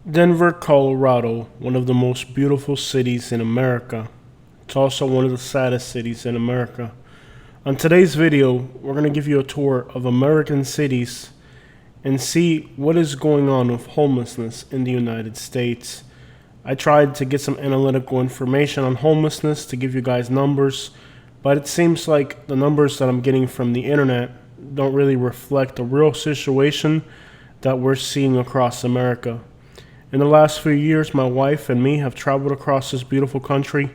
Denver, Colorado, one of the most beautiful cities in America. It's also one of the saddest cities in America. On today's video, we're going to give you a tour of American cities and see what is going on with homelessness in the United States. I tried to get some analytical information on homelessness to give you guys numbers, but it seems like the numbers that I'm getting from the internet don't really reflect the real situation that we're seeing across America. In the last few years, my wife and me have traveled across this beautiful country,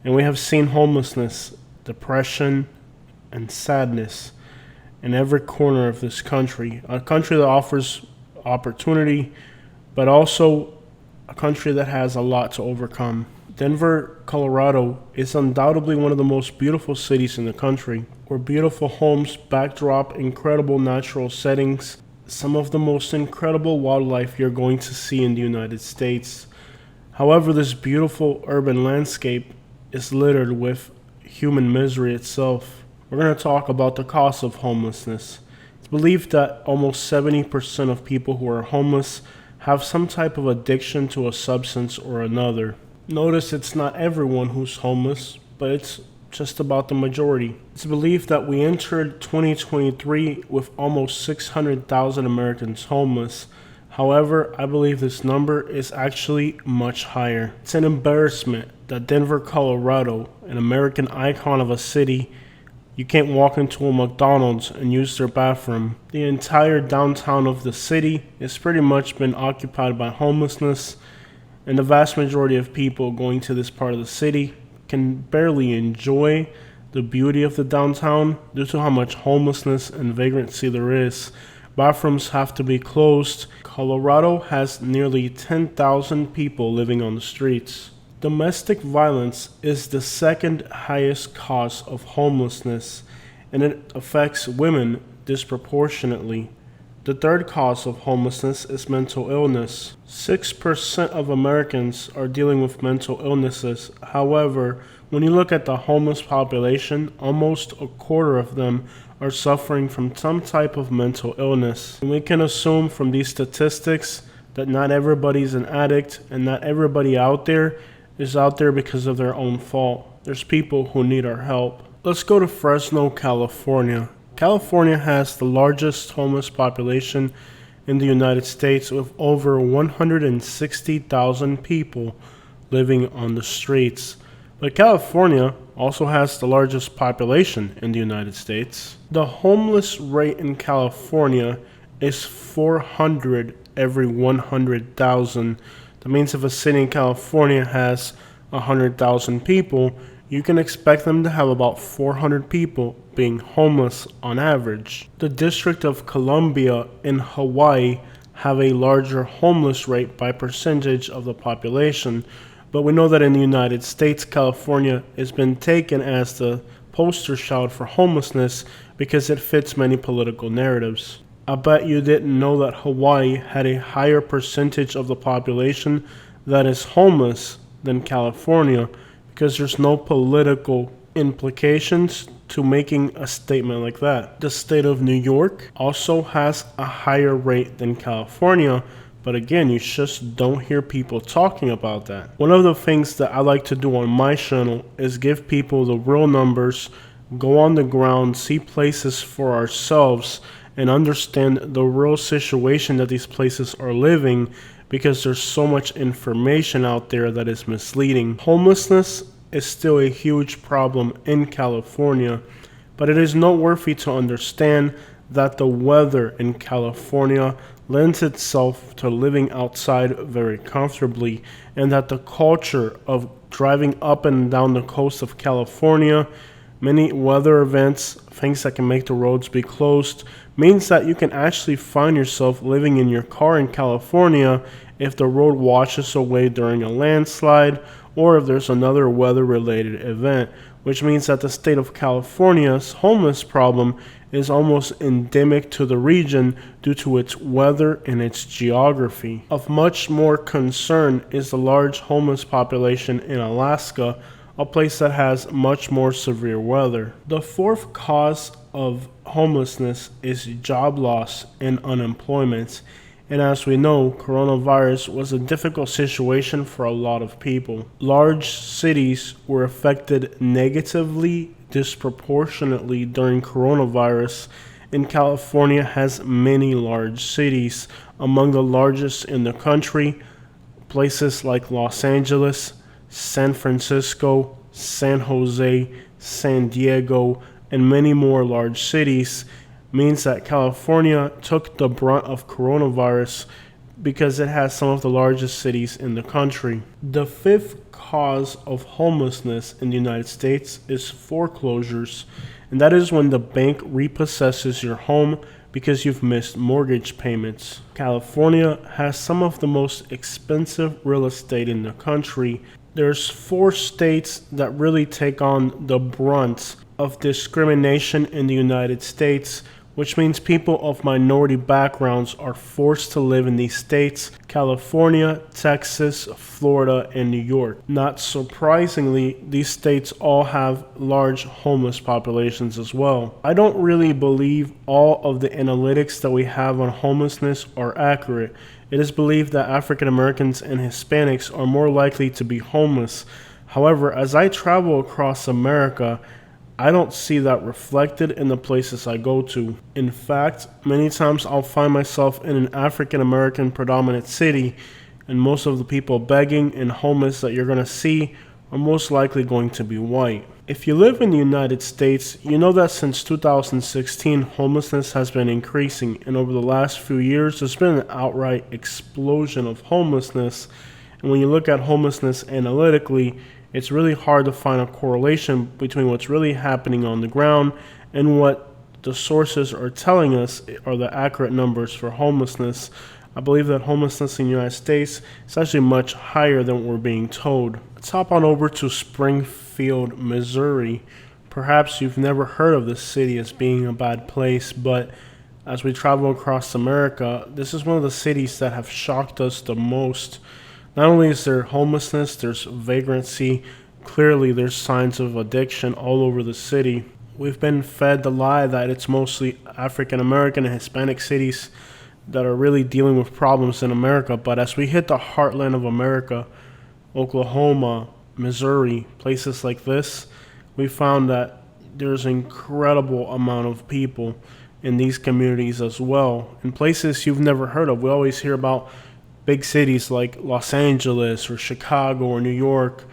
and we have seen homelessness, depression, and sadness in every corner of this country. A country that offers opportunity, but also a country that has a lot to overcome. Denver, Colorado is undoubtedly one of the most beautiful cities in the country, where beautiful homes backdrop incredible natural settings, some of the most incredible wildlife you're going to see in the United States. However, this beautiful urban landscape is littered with human misery itself. We're going to talk about the cost of homelessness. It's believed that almost 70% of people who are homeless have some type of addiction to a substance or another. Notice it's not everyone who's homeless, but it's just about the majority. It's believed that we entered 2023 with almost 600,000 Americans homeless. However, I believe this number is actually much higher. It's an embarrassment that Denver, Colorado, an American icon of a city, you can't walk into a McDonald's and use their bathroom. The entire downtown of the city has pretty much been occupied by homelessness, and the vast majority of people going to this part of the city can barely enjoy the beauty of the downtown due to how much homelessness and vagrancy there is. Bathrooms have to be closed. Colorado has nearly 10,000 people living on the streets. Domestic violence is the second highest cause of homelessness, and it affects women disproportionately. The third cause of homelessness is mental illness. 6% of Americans are dealing with mental illnesses. However, when you look at the homeless population, almost a quarter of them are suffering from some type of mental illness. And we can assume from these statistics that not everybody's an addict, and not everybody out there is out there because of their own fault. There's people who need our help. Let's go to Fresno, California. California has the largest homeless population in the United States, with over 160,000 people living on the streets. But California also has the largest population in the United States. The homeless rate in California is 400 every 100,000. That means if a city in California has 100,000 people, you can expect them to have about 400 people being homeless on average. The District of Columbia in Hawaii have a larger homeless rate by percentage of the population, but we know that in the United States, California has been taken as the poster child for homelessness because it fits many political narratives. I bet you didn't know that Hawaii had a higher percentage of the population that is homeless than California, because there's no political implications to making a statement like that. The state of New York also has a higher rate than California, but again, you just don't hear people talking about that. One of the things that I like to do on my channel is give people the real numbers, go on the ground, see places for ourselves, and understand the real situation that these places are living, because there's so much information out there that is misleading. Homelessness is still a huge problem in California, but it is noteworthy to understand that the weather in California lends itself to living outside very comfortably, and that the culture of driving up and down the coast of California, many weather events, things that can make the roads be closed, means that you can actually find yourself living in your car in California if the road washes away during a landslide, or if there's another weather-related event, which means that the state of California's homeless problem is almost endemic to the region due to its weather and its geography. Of much more concern is the large homeless population in Alaska, a place that has much more severe weather. The fourth cause of homelessness is job loss and unemployment. And as we know, coronavirus was a difficult situation for a lot of people. Large cities were affected negatively, disproportionately during coronavirus, and California has many large cities, among the largest in the country. Places like Los Angeles, San Francisco, San Jose, San Diego, and many more large cities means that California took the brunt of coronavirus because it has some of the largest cities in the country. The fifth cause of homelessness in the United States is foreclosures, and that is when the bank repossesses your home because you've missed mortgage payments. California has some of the most expensive real estate in the country. There's 4 states that really take on the brunt of discrimination in the United States, which means people of minority backgrounds are forced to live in these states: California, Texas, Florida, and New York. Not surprisingly, these states all have large homeless populations as well. I don't really believe all of the analytics that we have on homelessness are accurate. It is believed that African Americans and Hispanics are more likely to be homeless. However, as I travel across America, I don't see that reflected in the places I go to. In fact, many times I'll find myself in an African American predominant city, and most of the people begging and homeless that you're going to see are most likely going to be white. If you live in the United States, you know that since 2016, homelessness has been increasing, and over the last few years, there's been an outright explosion of homelessness. And when you look at homelessness analytically, it's really hard to find a correlation between what's really happening on the ground and what the sources are telling us are the accurate numbers for homelessness. I believe that homelessness in the United States is actually much higher than what we're being told. Let's hop on over to Springfield, Missouri. Perhaps you've never heard of this city as being a bad place, but as we travel across America, this is one of the cities that have shocked us the most. Not only is there homelessness, there's vagrancy. Clearly, there's signs of addiction all over the city. We've been fed the lie that it's mostly African American and Hispanic cities that are really dealing with problems in America. But as we hit the heartland of America, Oklahoma, Missouri, places like this, we found that there's an incredible amount of people in these communities as well. In places you've never heard of. We always hear about big cities like Los Angeles or Chicago or New York,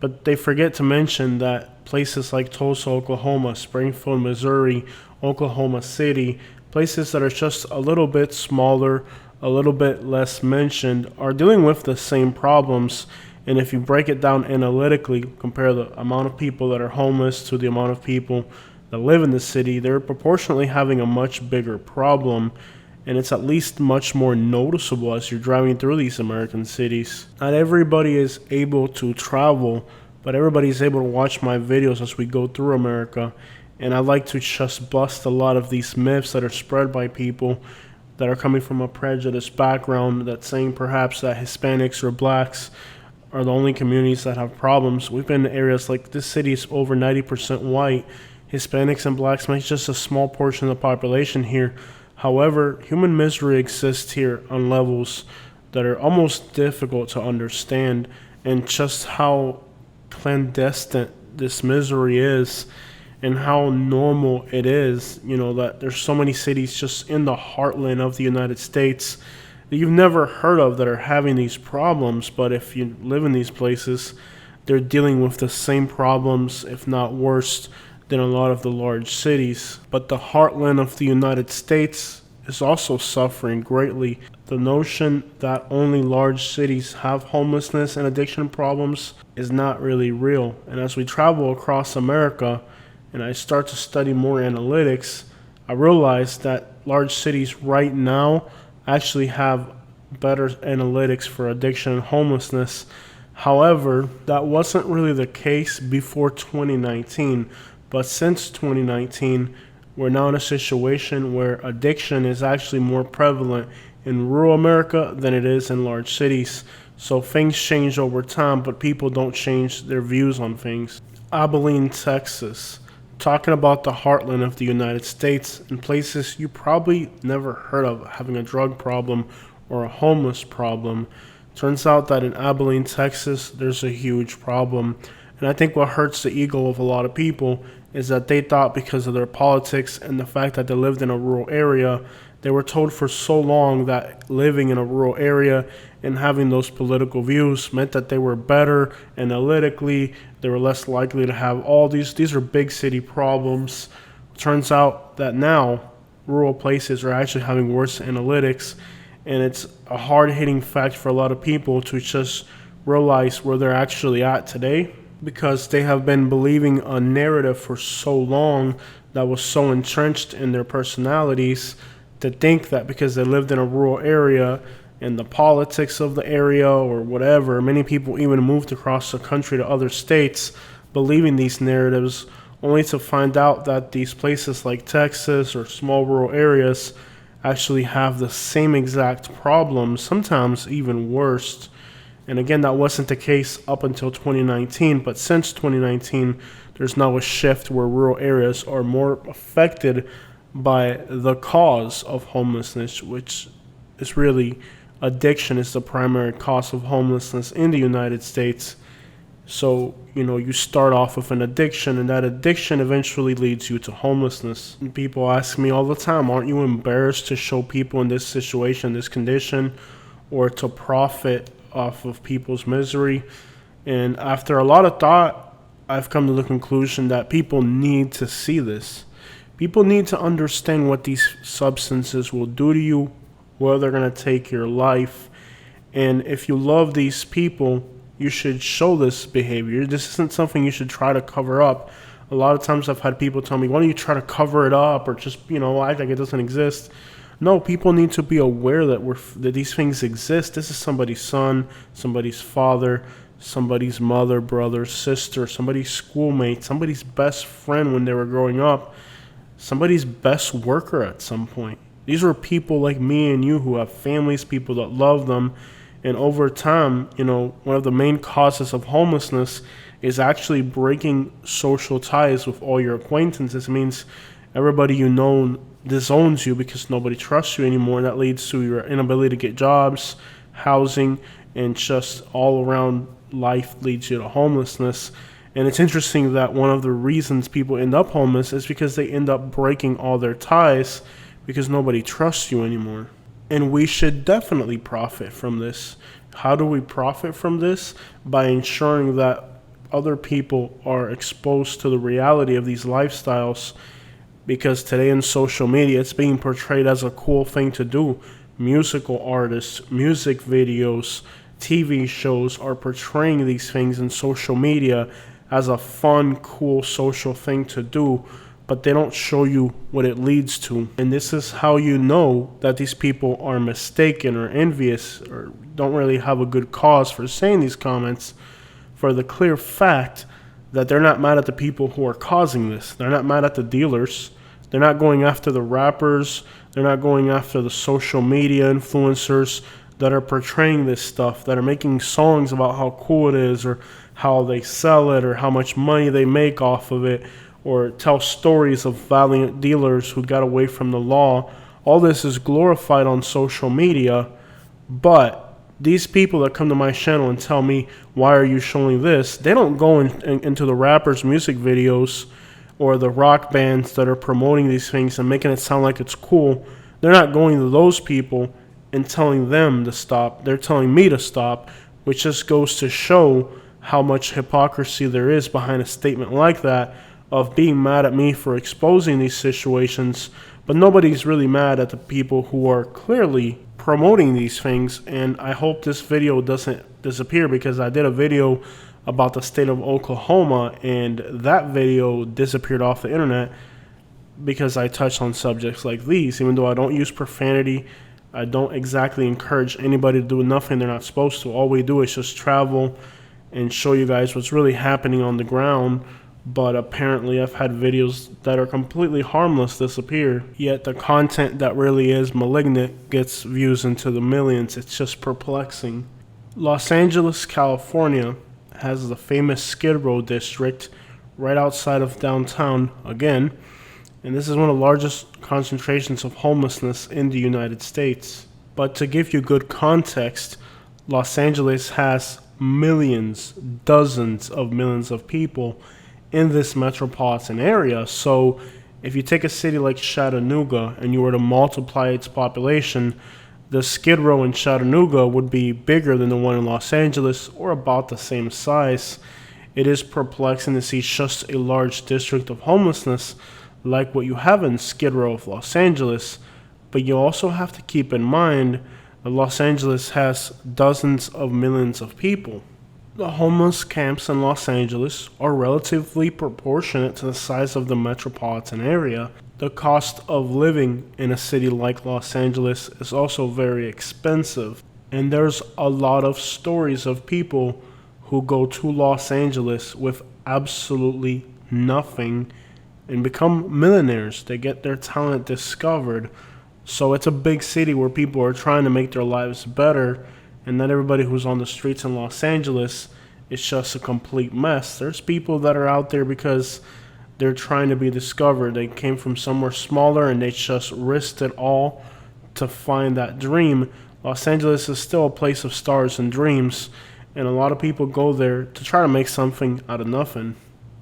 but they forget to mention that places like Tulsa, Oklahoma, Springfield, Missouri, Oklahoma City, places that are just a little bit smaller, a little bit less mentioned, are dealing with the same problems. And if you break it down analytically, compare the amount of people that are homeless to the amount of people that live in the city, they're proportionally having a much bigger problem. And it's at least much more noticeable as you're driving through these American cities. Not everybody is able to travel, but everybody's able to watch my videos as we go through America. And I like to just bust a lot of these myths that are spread by people that are coming from a prejudiced background, that's saying perhaps that Hispanics or blacks are the only communities that have problems. We've been in areas like this city is over 90% white. Hispanics and blacks make just a small portion of the population here. However, human misery exists here on levels that are almost difficult to understand, and just how clandestine this misery is and how normal it is, that there's so many cities just in the heartland of the United States that you've never heard of that are having these problems. But if you live in these places, they're dealing with the same problems, if not worse, than a lot of the large cities. But the heartland of the United States is also suffering greatly. The notion that only large cities have homelessness and addiction problems is not really real. And as we travel across America and I start to study more analytics, I realize that large cities right now actually have better analytics for addiction and homelessness. However, that wasn't really the case before 2019. But since 2019, we're now in a situation where addiction is actually more prevalent in rural America than it is in large cities. So things change over time, but people don't change their views on things. Abilene, Texas. Talking about the heartland of the United States and places you probably never heard of having a drug problem or a homeless problem. Turns out that in Abilene, Texas, there's a huge problem. And I think what hurts the ego of a lot of people is that they thought because of their politics and the fact that they lived in a rural area, they were told for so long that living in a rural area and having those political views meant that they were better analytically, they were less likely to have all these are big city problems. Turns out that now rural places are actually having worse analytics, and it's a hard-hitting fact for a lot of people to just realize where they're actually at today, because they have been believing a narrative for so long that was so entrenched in their personalities, to think that because they lived in a rural area and the politics of the area or whatever, many people even moved across the country to other states believing these narratives, only to find out that these places like Texas or small rural areas actually have the same exact problems, sometimes even worse. And again, that wasn't the case up until 2019, but since 2019, there's now a shift where rural areas are more affected by the cause of homelessness, which is really addiction is the primary cause of homelessness in the United States. So, you start off with an addiction, and that addiction eventually leads you to homelessness. And people ask me all the time, aren't you embarrassed to show people in this situation, this condition, or to profit off of people's misery? And after a lot of thought, I've come to the conclusion that people need to see this. People need to understand what these substances will do to you, where they're going to take your life. And if you love these people, you should show this behavior. This isn't something you should try to cover up. A lot of times I've had people tell me, why don't you try to cover it up or just, act like it doesn't exist? No, people need to be aware that these things exist. This is somebody's son, somebody's father, somebody's mother, brother, sister, somebody's schoolmate, somebody's best friend when they were growing up, somebody's best worker at some point. These are people like me and you who have families, people that love them. And over time, one of the main causes of homelessness is actually breaking social ties with all your acquaintances. It means everybody you know disowns you because nobody trusts you anymore. And that leads to your inability to get jobs, housing, and just all around life leads you to homelessness. And it's interesting that one of the reasons people end up homeless is because they end up breaking all their ties because nobody trusts you anymore. And we should definitely profit from this. How do we profit from this? By ensuring that other people are exposed to the reality of these lifestyles, because today in social media, it's being portrayed as a cool thing to do. Musical artists, music videos, TV shows are portraying these things in social media as a fun, cool social thing to do, but they don't show you what it leads to. And this is how you know that these people are mistaken or envious or don't really have a good cause for saying these comments, for the clear fact that they're not mad at the people who are causing this. They're not mad at the dealers. They're not going after the rappers. They're not going after the social media influencers that are portraying this stuff, that are making songs about how cool it is or how they sell it or how much money they make off of it, or tell stories of valiant dealers who got away from the law. All this is glorified on social media, but these people that come to my channel and tell me, why are you showing this? They don't go into the rappers' music videos or the rock bands that are promoting these things and making it sound like it's cool. They're not going to those people and telling them to stop. They're telling me to stop, which just goes to show how much hypocrisy there is behind a statement like that, of being mad at me for exposing these situations, but nobody's really mad at the people who are clearly promoting these things. And I hope this video doesn't disappear, because I did a video about the state of Oklahoma, and that video disappeared off the internet because I touched on subjects like these. Even though I don't use profanity, I don't exactly encourage anybody to do nothing they're not supposed to. All we do is just travel and show you guys what's really happening on the ground. But apparently I've had videos that are completely harmless disappear, yet the content that really is malignant gets views into the millions. It's just perplexing. Los Angeles, California has the famous Skid Row district right outside of downtown again, and this is one of the largest concentrations of homelessness in the United States. But to give you good context, Los Angeles has millions, dozens of millions of people in this metropolitan area. So if you take a city like Chattanooga and you were to multiply its population, the Skid Row in Chattanooga would be bigger than the one in Los Angeles, or about the same size. It is perplexing to see just a large district of homelessness like what you have in Skid Row of Los Angeles. But you also have to keep in mind that Los Angeles has dozens of millions of people. The homeless camps in Los Angeles are relatively proportionate to the size of the metropolitan area. The cost of living in a city like Los Angeles is also very expensive. And there's a lot of stories of people who go to Los Angeles with absolutely nothing and become millionaires. They get their talent discovered. So it's a big city where people are trying to make their lives better, and not everybody who's on the streets in Los Angeles is just a complete mess. There's people that are out there because they're trying to be discovered. They came from somewhere smaller and they just risked it all to find that dream. Los Angeles is still a place of stars and dreams, and a lot of people go there to try to make something out of nothing.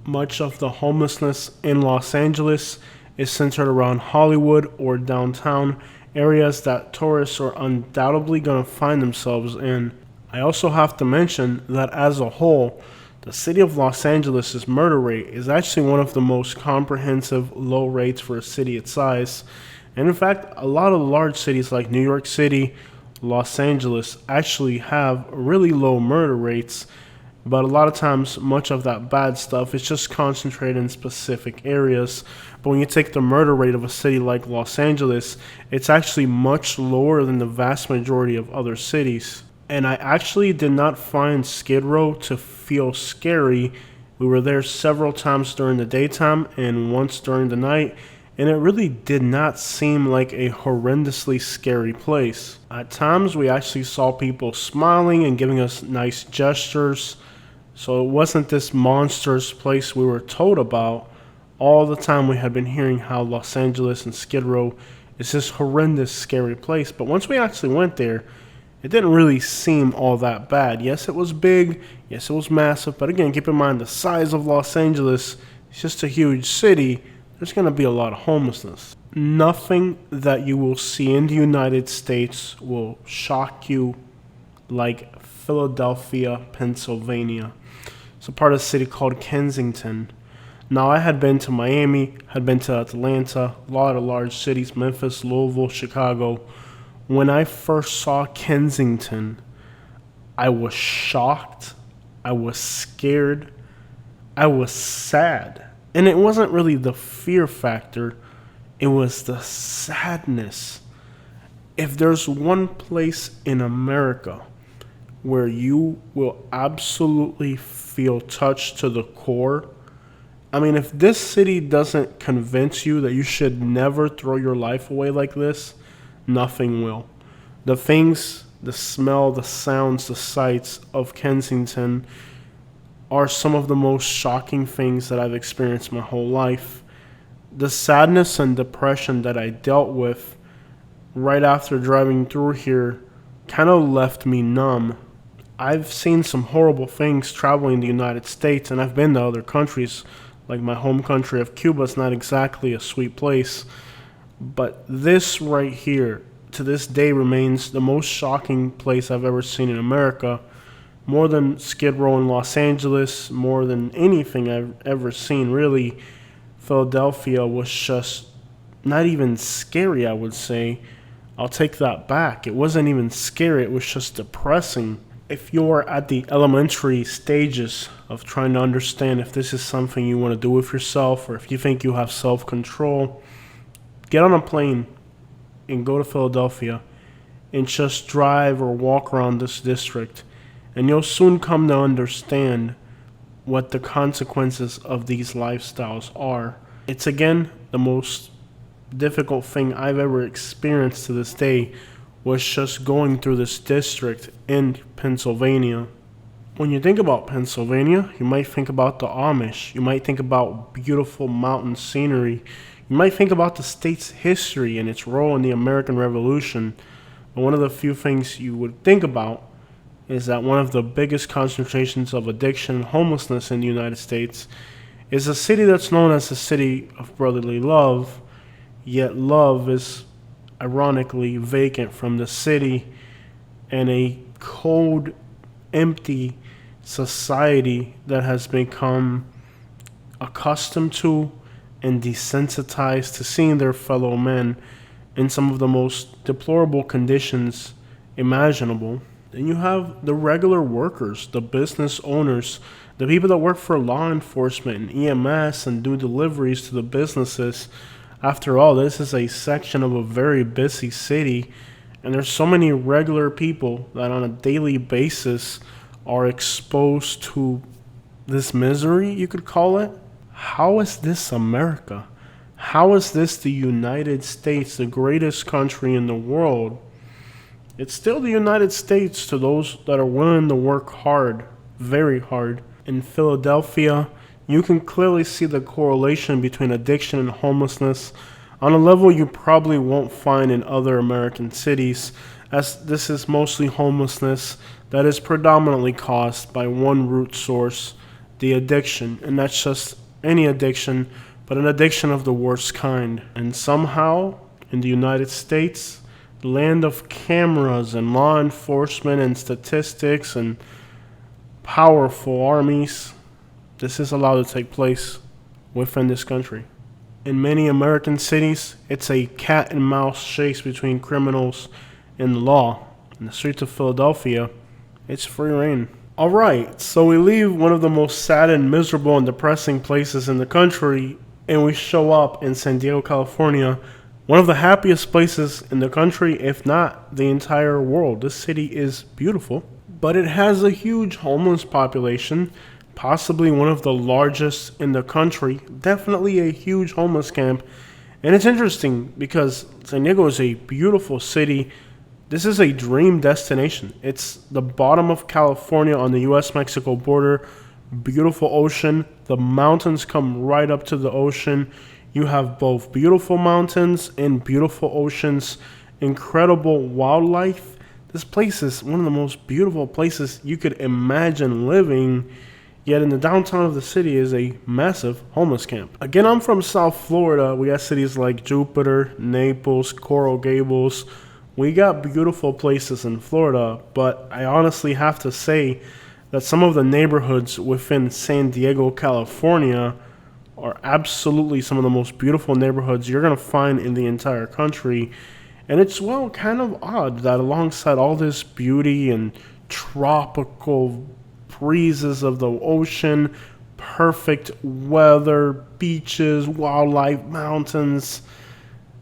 Much of the homelessness in Los Angeles is centered around Hollywood or downtown areas that tourists are undoubtedly going to find themselves in. I also have to mention that as a whole, the city of Los Angeles' murder rate is actually one of the most comprehensive low rates for a city its size. And in fact, a lot of large cities like New York City, Los Angeles actually have really low murder rates, but a lot of times much of that bad stuff is just concentrated in specific areas. But when you take the murder rate of a city like Los Angeles, it's actually much lower than the vast majority of other cities. And I actually did not find Skid Row to feel scary. We were there several times during the daytime and once during the night, and it really did not seem like a horrendously scary place. At times, we actually saw people smiling and giving us nice gestures, so it wasn't this monstrous place we were told about. All the time we had been hearing how Los Angeles and Skid Row is this horrendous, scary place, but once we actually went there, it didn't really seem all that bad. Yes, it was big. Yes, it was massive. But again, keep in mind the size of Los Angeles. It's just a huge city. There's going to be a lot of homelessness. Nothing that you will see in the United States will shock you like Philadelphia, Pennsylvania. It's a part of the city called Kensington. Now, I had been to Miami, had been to Atlanta, a lot of large cities, Memphis, Louisville, Chicago. When I first saw Kensington, I was shocked, I was scared, I was sad. And it wasn't really the fear factor, it was the sadness. If there's one place in America where you will absolutely feel touched to the core, I mean, if this city doesn't convince you that you should never throw your life away like this, nothing will. The things, the smell, the sounds, the sights of Kensington are some of the most shocking things that I've experienced my whole life. The sadness and depression that I dealt with right after driving through here kind of left me numb. I've seen some horrible things traveling the United States, and I've been to other countries, like my home country of Cuba. It's not exactly a sweet place. But this right here, to this day, remains the most shocking place I've ever seen in America. More than Skid Row in Los Angeles, more than anything I've ever seen, really. Philadelphia was just not even scary, I would say. I'll take that back. It wasn't even scary, it was just depressing. If you're at the elementary stages of trying to understand if this is something you want to do with yourself, or if you think you have self-control, get on a plane and go to Philadelphia and just drive or walk around this district, and you'll soon come to understand what the consequences of these lifestyles are. It's again the most difficult thing I've ever experienced to this day was just going through this district in Pennsylvania. When you think about Pennsylvania, you might think about the Amish. You might think about beautiful mountain scenery. You might think about the state's history and its role in the American Revolution. And one of the few things you would think about is that one of the biggest concentrations of addiction and homelessness in the United States is a city that's known as the city of brotherly love, yet love is ironically vacant from the city, and a cold, empty society that has become accustomed to and desensitized to seeing their fellow men in some of the most deplorable conditions imaginable. Then you have the regular workers, the business owners, the people that work for law enforcement and EMS and do deliveries to the businesses. After all, this is a section of a very busy city, and there's so many regular people that on a daily basis are exposed to this misery, you could call it. How is this America? How is this the United States, the greatest country in the world? It's still the United States to those that are willing to work hard, very hard. In Philadelphia, you can clearly see the correlation between addiction and homelessness on a level you probably won't find in other American cities, as this is mostly homelessness that is predominantly caused by one root source, the addiction. And that's just any addiction, but an addiction of the worst kind. And somehow, in the United States, the land of cameras and law enforcement and statistics and powerful armies, this is allowed to take place within this country. In many American cities, it's a cat and mouse chase between criminals and the law. In the streets of Philadelphia, it's free reign. Alright, so we leave one of the most sad and miserable and depressing places in the country, and we show up in San Diego, California, one of the happiest places in the country, if not the entire world. This city is beautiful, but it has a huge homeless population, possibly one of the largest in the country, definitely a huge homeless camp. And it's interesting because San Diego is a beautiful city. This is a dream destination. It's the bottom of California on the US-Mexico border, beautiful ocean. The mountains come right up to the ocean. You have both beautiful mountains and beautiful oceans, incredible wildlife. This place is one of the most beautiful places you could imagine living. Yet in the downtown of the city is a massive homeless camp. Again, I'm from South Florida. We got cities like Jupiter, Naples, Coral Gables. We got beautiful places in Florida, but I honestly have to say that some of the neighborhoods within San Diego, California are absolutely some of the most beautiful neighborhoods you're going to find in the entire country. And it's, well, kind of odd that alongside all this beauty and tropical breezes of the ocean, perfect weather, beaches, wildlife, mountains,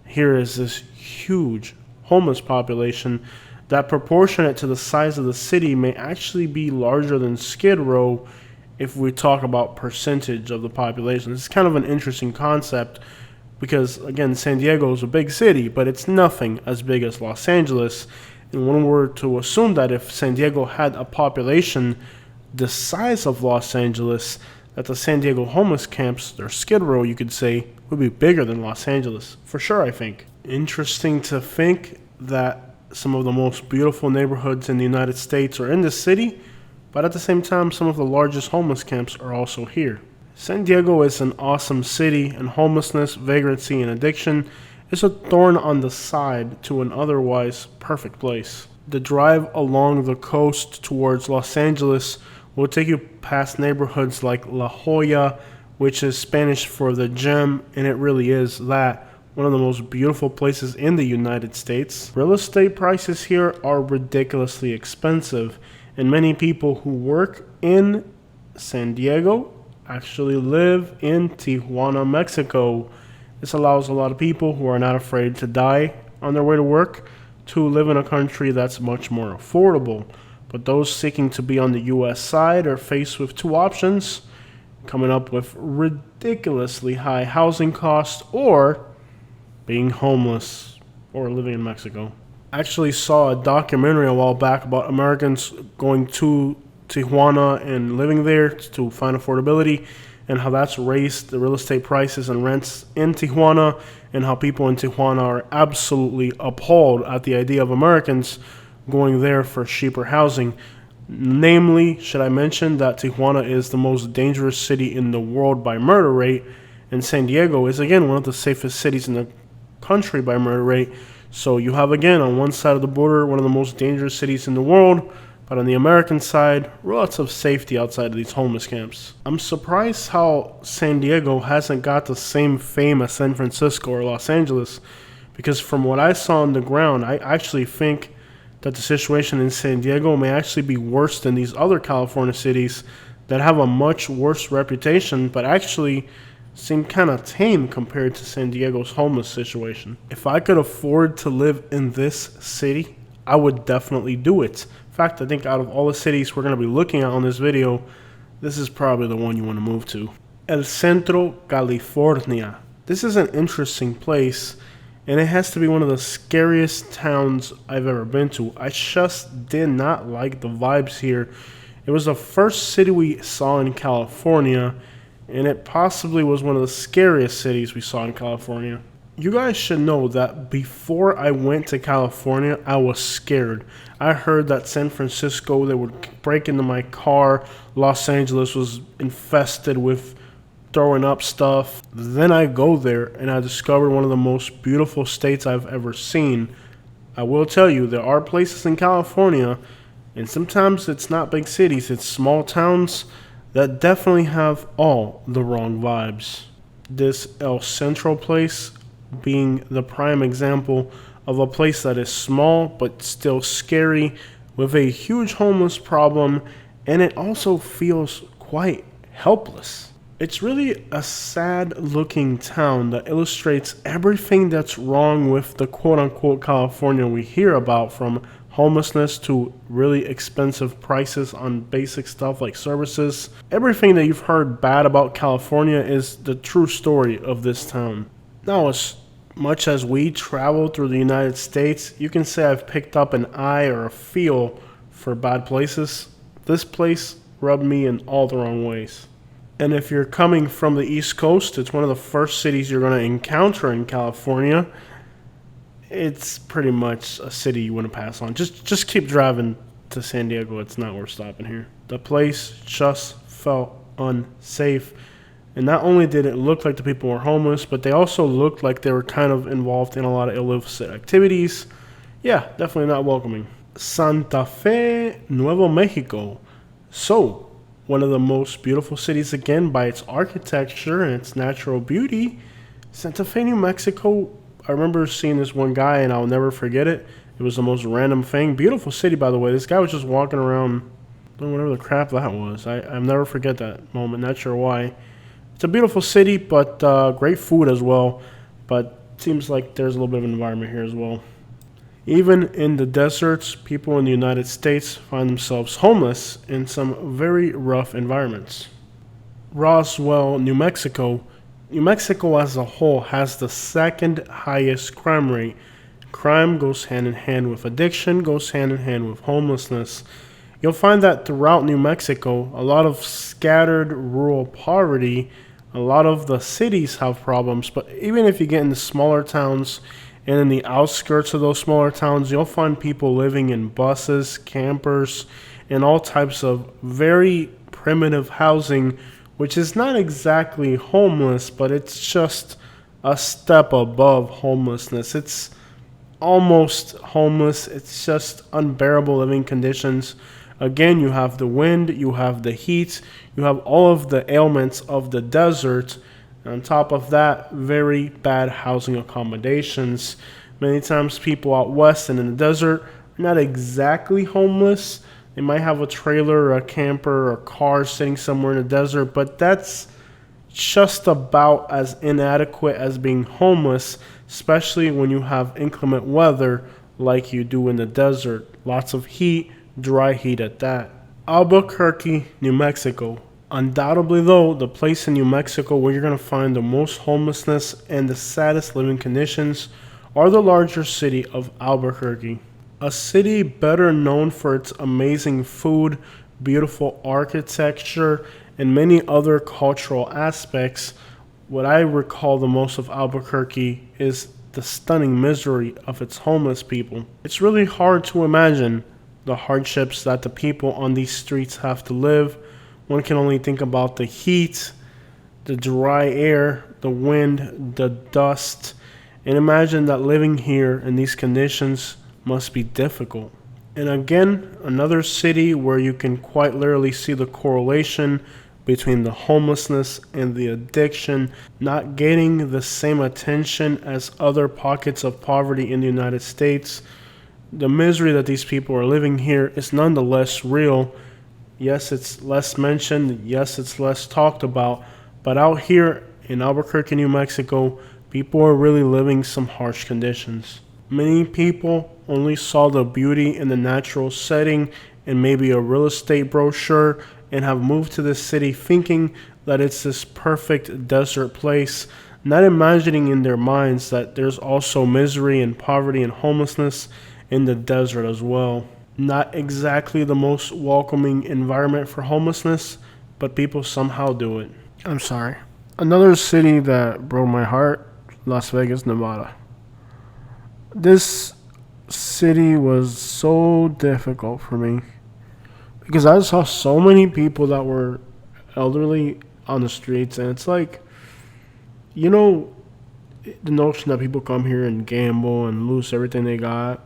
here is this huge homeless population that, proportionate to the size of the city, may actually be larger than Skid Row if we talk about percentage of the population. It's kind of an interesting concept because, again, San Diego is a big city, but it's nothing as big as Los Angeles. And when we're to assume that if San Diego had a population the size of Los Angeles, that the San Diego homeless camps, or Skid Row, you could say, would be bigger than Los Angeles. For sure, I think. Interesting to think that some of the most beautiful neighborhoods in the United States are in this city, but at the same time, some of the largest homeless camps are also here. San Diego is an awesome city, and homelessness, vagrancy, and addiction is a thorn on the side to an otherwise perfect place. The drive along the coast towards Los Angeles will take you past neighborhoods like La Jolla, which is Spanish for the gem, and it really is that. One of the most beautiful places in the United States. Real estate prices here are ridiculously expensive, and many people who work in San Diego actually live in Tijuana, Mexico. This allows a lot of people who are not afraid to die on their way to work to live in a country that's much more affordable. But those seeking to be on the U.S. side are faced with two options: coming up with ridiculously high housing costs or being homeless or living in Mexico. I actually saw a documentary a while back about Americans going to Tijuana and living there to find affordability, and how that's raised the real estate prices and rents in Tijuana, and how people in Tijuana are absolutely appalled at the idea of Americans going there for cheaper housing. Namely, should I mention that Tijuana is the most dangerous city in the world by murder rate, and San Diego is again one of the safest cities in the country by murder rate. So you have again on one side of the border one of the most dangerous cities in the world, but on the American side, relative safety outside of these homeless camps. I'm surprised how San Diego hasn't got the same fame as San Francisco or Los Angeles, because from what I saw on the ground, I actually think that the situation in San Diego may actually be worse than these other California cities that have a much worse reputation, but actually seem kind of tame compared to San Diego's homeless situation. If I could afford to live in this city, I would definitely do it. In fact, I think out of all the cities we're going to be looking at on this video, this is probably the one you want to move to. El Centro California. This is an interesting place, and it has to be one of the scariest towns I've ever been to. I just did not like the vibes here. It was the first city we saw in California, and it possibly was one of the scariest cities we saw in California. You guys should know that before I went to California, I was scared. I heard that San Francisco, they would break into my car. Los Angeles was infested with throwing up stuff. Then I go there and I discovered one of the most beautiful states I've ever seen. I will tell you, there are places in California, and sometimes it's not big cities, it's small towns that definitely have all the wrong vibes. This El Centro place being the prime example of a place that is small but still scary, with a huge homeless problem, and it also feels quite helpless. It's really a sad looking town that illustrates everything that's wrong with the quote-unquote California we hear about, from homelessness to really expensive prices on basic stuff like services. Everything that you've heard bad about California is the true story of this town. Now, as much as we travel through the United States, you can say I've picked up an eye or a feel for bad places. This place rubbed me in all the wrong ways. And if you're coming from the East Coast, it's one of the first cities you're going to encounter in California. It's pretty much a city you want to pass on. Just keep driving to San Diego. It's not worth stopping here. The place just felt unsafe. And not only did it look like the people were homeless, but they also looked like they were kind of involved in a lot of illicit activities. Yeah, definitely not welcoming. Santa Fe, Nuevo Mexico. So, one of the most beautiful cities again by its architecture and its natural beauty. Santa Fe, New Mexico. I remember seeing this one guy and I'll never forget it. It was the most random thing. Beautiful city, by the way. This guy was just walking around doing whatever the crap that was. I'll never forget that moment. Not sure why. It's a beautiful city, but great food as well. But it seems like there's a little bit of an environment here as well. Even in the deserts, people in the United States find themselves homeless in some very rough environments. Roswell, New Mexico. New Mexico as a whole has the second highest crime rate. Crime goes hand in hand with addiction, goes hand in hand with homelessness. You'll find that throughout New Mexico, a lot of scattered rural poverty. A lot of the cities have problems, but even if you get into smaller towns and in the outskirts of those smaller towns, you'll find people living in buses, campers, and all types of very primitive housing, which is not exactly homeless, but it's just a step above homelessness. It's almost homeless. It's just unbearable living conditions. Again, you have the wind, you have the heat, you have all of the ailments of the desert. And on top of that, very bad housing accommodations. Many times people out west and in the desert are not exactly homeless. They might have a trailer or a camper or a car sitting somewhere in the desert, but that's just about as inadequate as being homeless, especially when you have inclement weather like you do in the desert. Lots of heat, dry heat at that. Albuquerque, New Mexico. Undoubtedly, though, the place in New Mexico where you're going to find the most homelessness and the saddest living conditions are the larger city of Albuquerque. A city better known for its amazing food, beautiful architecture, and many other cultural aspects, what I recall the most of Albuquerque is the stunning misery of its homeless people. It's really hard to imagine the hardships that the people on these streets have to live. One can only think about the heat, the dry air, the wind, the dust, and imagine that living here in these conditions must be difficult. And again, another city where you can quite literally see the correlation between the homelessness and the addiction not getting the same attention as other pockets of poverty in the United States. The misery that these people are living here is nonetheless real. Yes, it's less mentioned. Yes, it's less talked about. But out here in Albuquerque, New Mexico, people are really living some harsh conditions. Many people only saw the beauty in the natural setting and maybe a real estate brochure and have moved to this city thinking that it's this perfect desert place, not imagining in their minds that there's also misery and poverty and homelessness in the desert as well. Not exactly the most welcoming environment for homelessness, but people somehow do it. I'm sorry. Another city that broke my heart, Las Vegas, Nevada. This city was so difficult for me because I saw so many people that were elderly on the streets, and it's like, the notion that people come here and gamble and lose everything they got.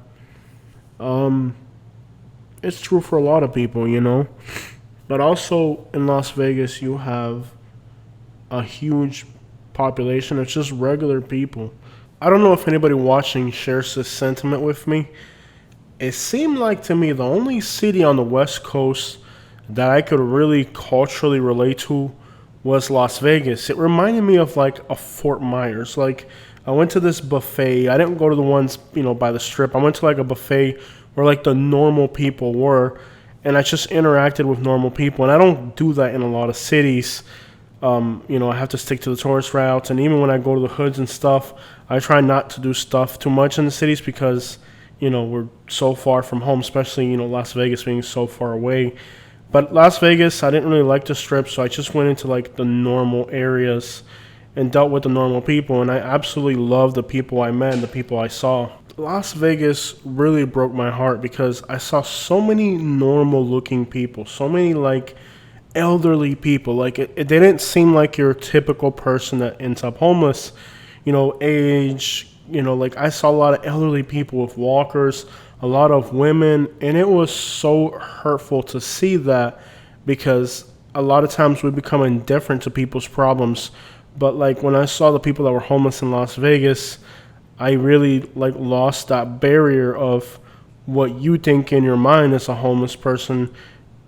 It's true for a lot of people, but also in Las Vegas you have a huge population of just regular people. I don't know if anybody watching shares this sentiment with me. It seemed like to me the only city on the West Coast that I could really culturally relate to was Las Vegas. It reminded me of like a Fort Myers. Like, I went to this buffet. I didn't go to the ones, by the strip. I went to like a buffet where like the normal people were, and I just interacted with normal people. And I don't do that in a lot of cities. I have to stick to the tourist routes, and even when I go to the hoods and stuff, I try not to do stuff too much in the cities because, we're so far from home, especially, Las Vegas being so far away. But Las Vegas, I didn't really like the strip, so I just went into like the normal areas and dealt with the normal people, and I absolutely loved the people I met and the people I saw. Las Vegas really broke my heart because I saw so many normal looking people, so many like elderly people. Like it didn't seem like your typical person that ends up homeless, age, like I saw a lot of elderly people with walkers, a lot of women, and it was so hurtful to see that because a lot of times we become indifferent to people's problems. But like when I saw the people that were homeless in Las Vegas, I really like lost that barrier of what you think in your mind as a homeless person.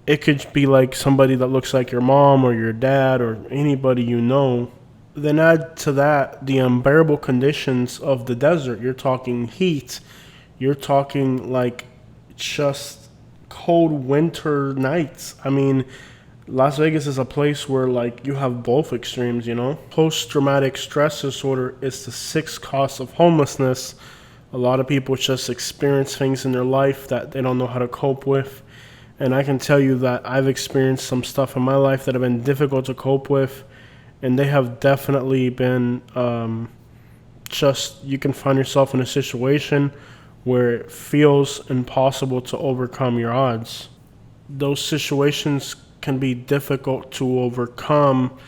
It could be like somebody that looks like your mom or your dad or anybody you know. Then add to that the unbearable conditions of the desert. You're talking heat. You're talking like just cold winter nights. I mean, Las Vegas is a place where like you have both extremes, Post-traumatic stress disorder is the sixth cause of homelessness. A lot of people just experience things in their life that they don't know how to cope with. And I can tell you that I've experienced some stuff in my life that have been difficult to cope with. And they have definitely been you can find yourself in a situation where it feels impossible to overcome your odds. Those situations can be difficult to overcome.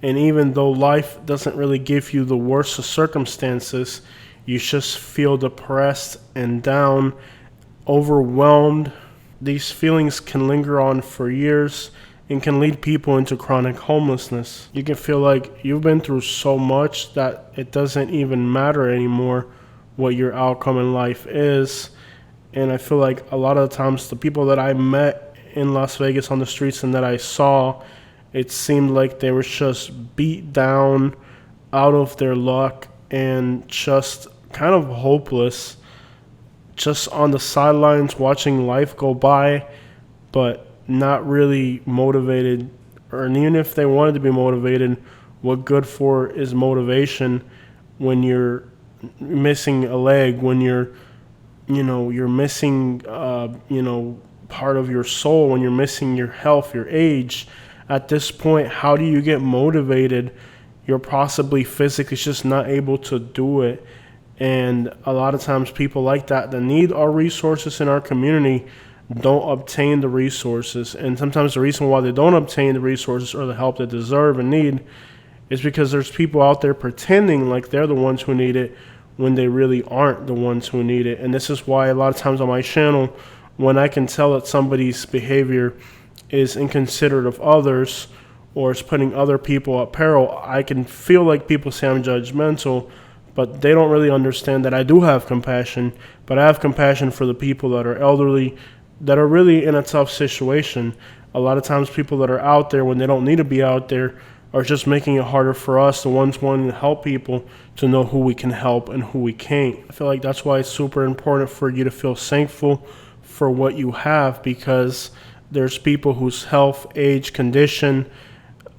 And even though life doesn't really give you the worst of circumstances, you just feel depressed and down, overwhelmed. These feelings can linger on for years and can lead people into chronic homelessness. You can feel like you've been through so much that it doesn't even matter anymore what your outcome in life is. And I feel like a lot of the times the people that I met in Las Vegas on the streets and that I saw, it seemed like they were just beat down, out of their luck, and just kind of hopeless, just on the sidelines watching life go by, but not really motivated. Or even if they wanted to be motivated, what good for is motivation when you're missing a leg, when you're missing part of your soul, when you're missing your health, your age. At this point, how do you get motivated you're possibly physically just not able to do it. And a lot of times people like that need our resources in our community don't obtain the resources. And sometimes the reason why they don't obtain the resources or the help they deserve and need is because there's people out there pretending like they're the ones who need it when they really aren't the ones who need it. And this is why a lot of times on my channel, when I can tell that somebody's behavior is inconsiderate of others or is putting other people at peril, I can feel like people say I'm judgmental, but they don't really understand that I do have compassion. But I have compassion for the people that are elderly, that are really in a tough situation. A lot of times people that are out there when they don't need to be out there are just making it harder for us, the ones wanting to help people, to know who we can help and who we can't. I feel like that's why it's super important for you to feel thankful for what you have, because there's people whose health, age, condition,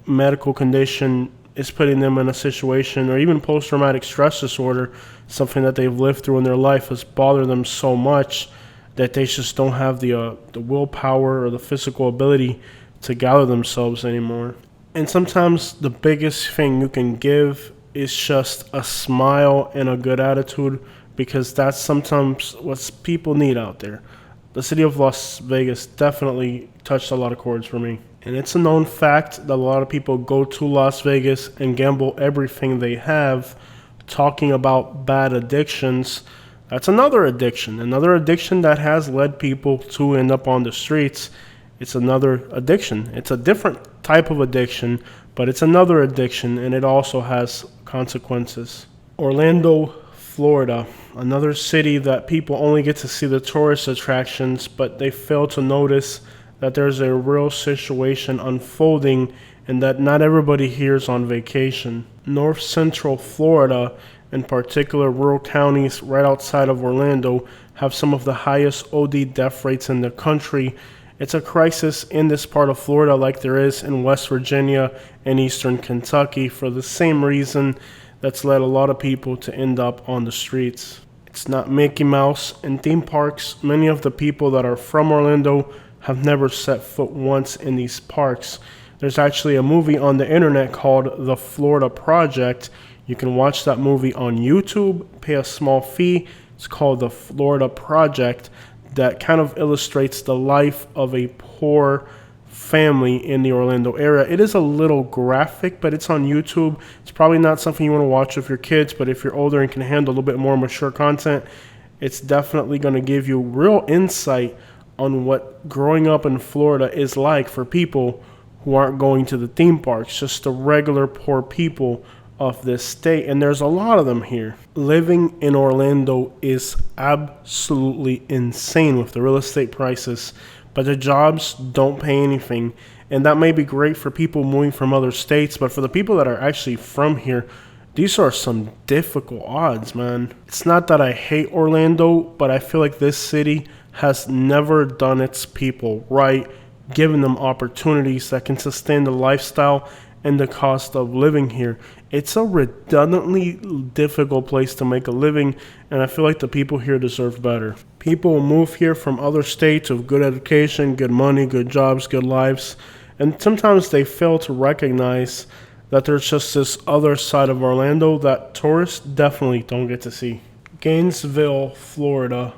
medical condition is putting them in a situation, or even post-traumatic stress disorder, something that they've lived through in their life has bothered them so much that they just don't have the willpower or the physical ability to gather themselves anymore. And sometimes the biggest thing you can give is just a smile and a good attitude, because that's sometimes what people need out there. The city of Las Vegas definitely touched a lot of chords for me. And it's a known fact that a lot of people go to Las Vegas and gamble everything they have, talking about bad addictions. That's another addiction that has led people to end up on the streets. It's another addiction. It's a different type of addiction, but it's another addiction, and it also has consequences. Orlando, Florida, another city that people only get to see the tourist attractions, but they fail to notice that there's a real situation unfolding and that not everybody here is on vacation. North Central Florida, in particular rural counties right outside of Orlando, have some of the highest OD death rates in the country. It's a crisis in this part of Florida like there is in West Virginia and Eastern Kentucky, for the same reason that's led a lot of people to end up on the streets. It's not Mickey Mouse and theme parks. Many of the people that are from Orlando have never set foot once in these parks. There's actually a movie on the internet called The Florida Project. You can watch that movie on YouTube, pay a small fee. It's called The Florida Project, that kind of illustrates the life of a poor family in the Orlando area. It is a little graphic, but it's on YouTube. It's probably not something you want to watch with your kids, but if you're older and can handle a little bit more mature content, it's definitely going to give you real insight on what growing up in Florida is like for people who aren't going to the theme parks, just the regular poor people of this state. And there's a lot of them here. Living in Orlando is absolutely insane with the real estate prices, but the jobs don't pay anything. And that may be great for people moving from other states, but for the people that are actually from here, these are some difficult odds, man. It's not that I hate Orlando, but I feel like this city has never done its people right, given them opportunities that can sustain the lifestyle and the cost of living here. It's a redundantly difficult place to make a living, and I feel like the people here deserve better. People move here from other states with good education, good money, good jobs, good lives, and sometimes they fail to recognize that there's just this other side of Orlando that tourists definitely don't get to see. Gainesville, Florida.